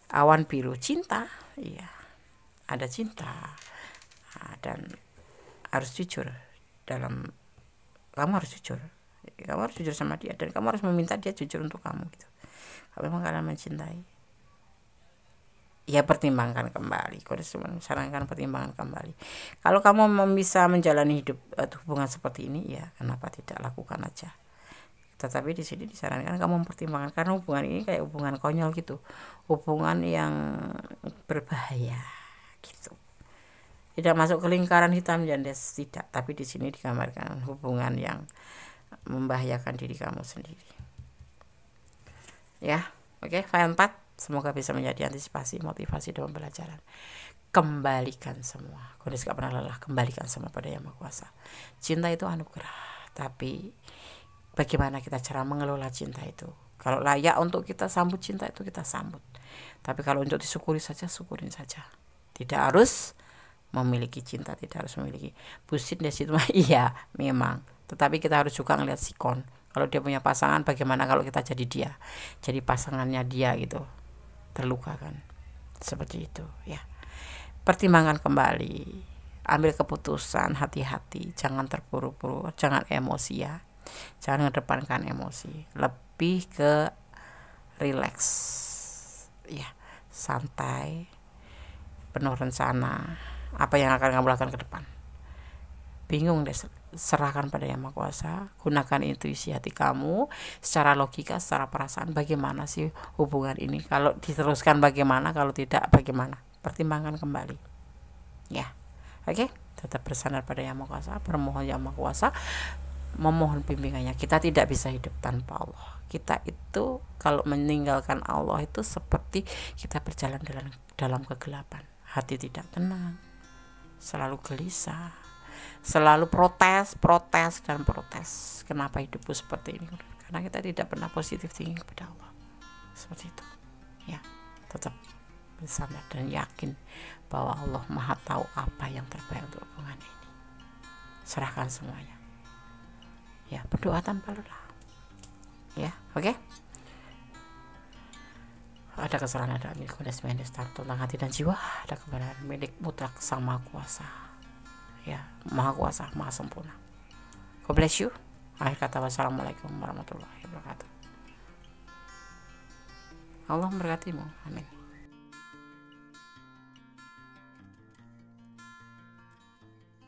Awan biru, cinta, iya, ada cinta, dan harus jujur dalam, kamu harus jujur sama dia, dan kamu harus meminta dia jujur untuk kamu, gitu. Kalau memang kalian mencintai, ya, pertimbangkan kembali. Kalau sarankan pertimbangkan kembali. Kalau kamu bisa menjalani hidup hubungan seperti ini, ya, kenapa tidak lakukan aja. Tetapi di sini disarankan kamu mempertimbangkan, karena hubungan ini kayak hubungan konyol gitu, hubungan yang berbahaya gitu. Tidak masuk ke lingkaran hitam, Jandes, tidak. Tapi di sini digambarkan hubungan yang membahayakan diri kamu sendiri, ya. Oke, file 4 semoga bisa menjadi antisipasi, motivasi dalam pembelajaran. Kembalikan semua, Kondisi gak pernah lelah, kembalikan semua pada Yang Maha Kuasa. Cinta itu anugerah, tapi bagaimana kita cara mengelola cinta itu. Kalau layak untuk kita sambut cinta itu, kita sambut. Tapi kalau untuk disyukuri saja, syukurin saja. Tidak harus memiliki cinta, tidak harus memiliki. Bullshit di situ, iya, memang. Tetapi kita harus juga ngelihat sikon. Kalau dia punya pasangan, bagaimana kalau kita jadi dia, jadi pasangannya dia gitu, terluka kan, seperti itu ya. Pertimbangkan kembali, ambil keputusan, hati-hati, jangan terburu-buru, jangan emosi ya, jangan mengedepankan emosi, lebih ke relax ya, santai, penuh rencana apa yang akan kamu lakukan ke depan. Bingung deh, serahkan pada Yang Maha Kuasa, gunakan intuisi hati kamu, secara logika, secara perasaan, bagaimana sih hubungan ini, kalau diteruskan bagaimana, kalau tidak bagaimana, pertimbangkan kembali ya. Oke, tetap bersandar pada Yang Maha Kuasa, bermohon Yang Maha Kuasa, memohon bimbingannya. Kita tidak bisa hidup tanpa Allah. Kita itu kalau meninggalkan Allah itu seperti kita berjalan dalam kegelapan, hati tidak tenang, selalu gelisah, selalu protes. Kenapa hidupku seperti ini? Karena kita tidak pernah positif thinking kepada Allah. Seperti itu ya. Tetap bersandar dan yakin bahwa Allah Maha tahu apa yang terbaik untuk hubungan ini. Serahkan semuanya ya, berdoa tanpa lelah ya. Oke. Ada kesalahan, ada milik tentang hati dan jiwa, ada kebenaran milik mutlak Sang Maha Kuasa ya, Maha Kuasa, Maha Sempurna. God bless you. Akhir kata, wassalamualaikum warahmatullahi wabarakatuh. Allah memberkatimu, amin.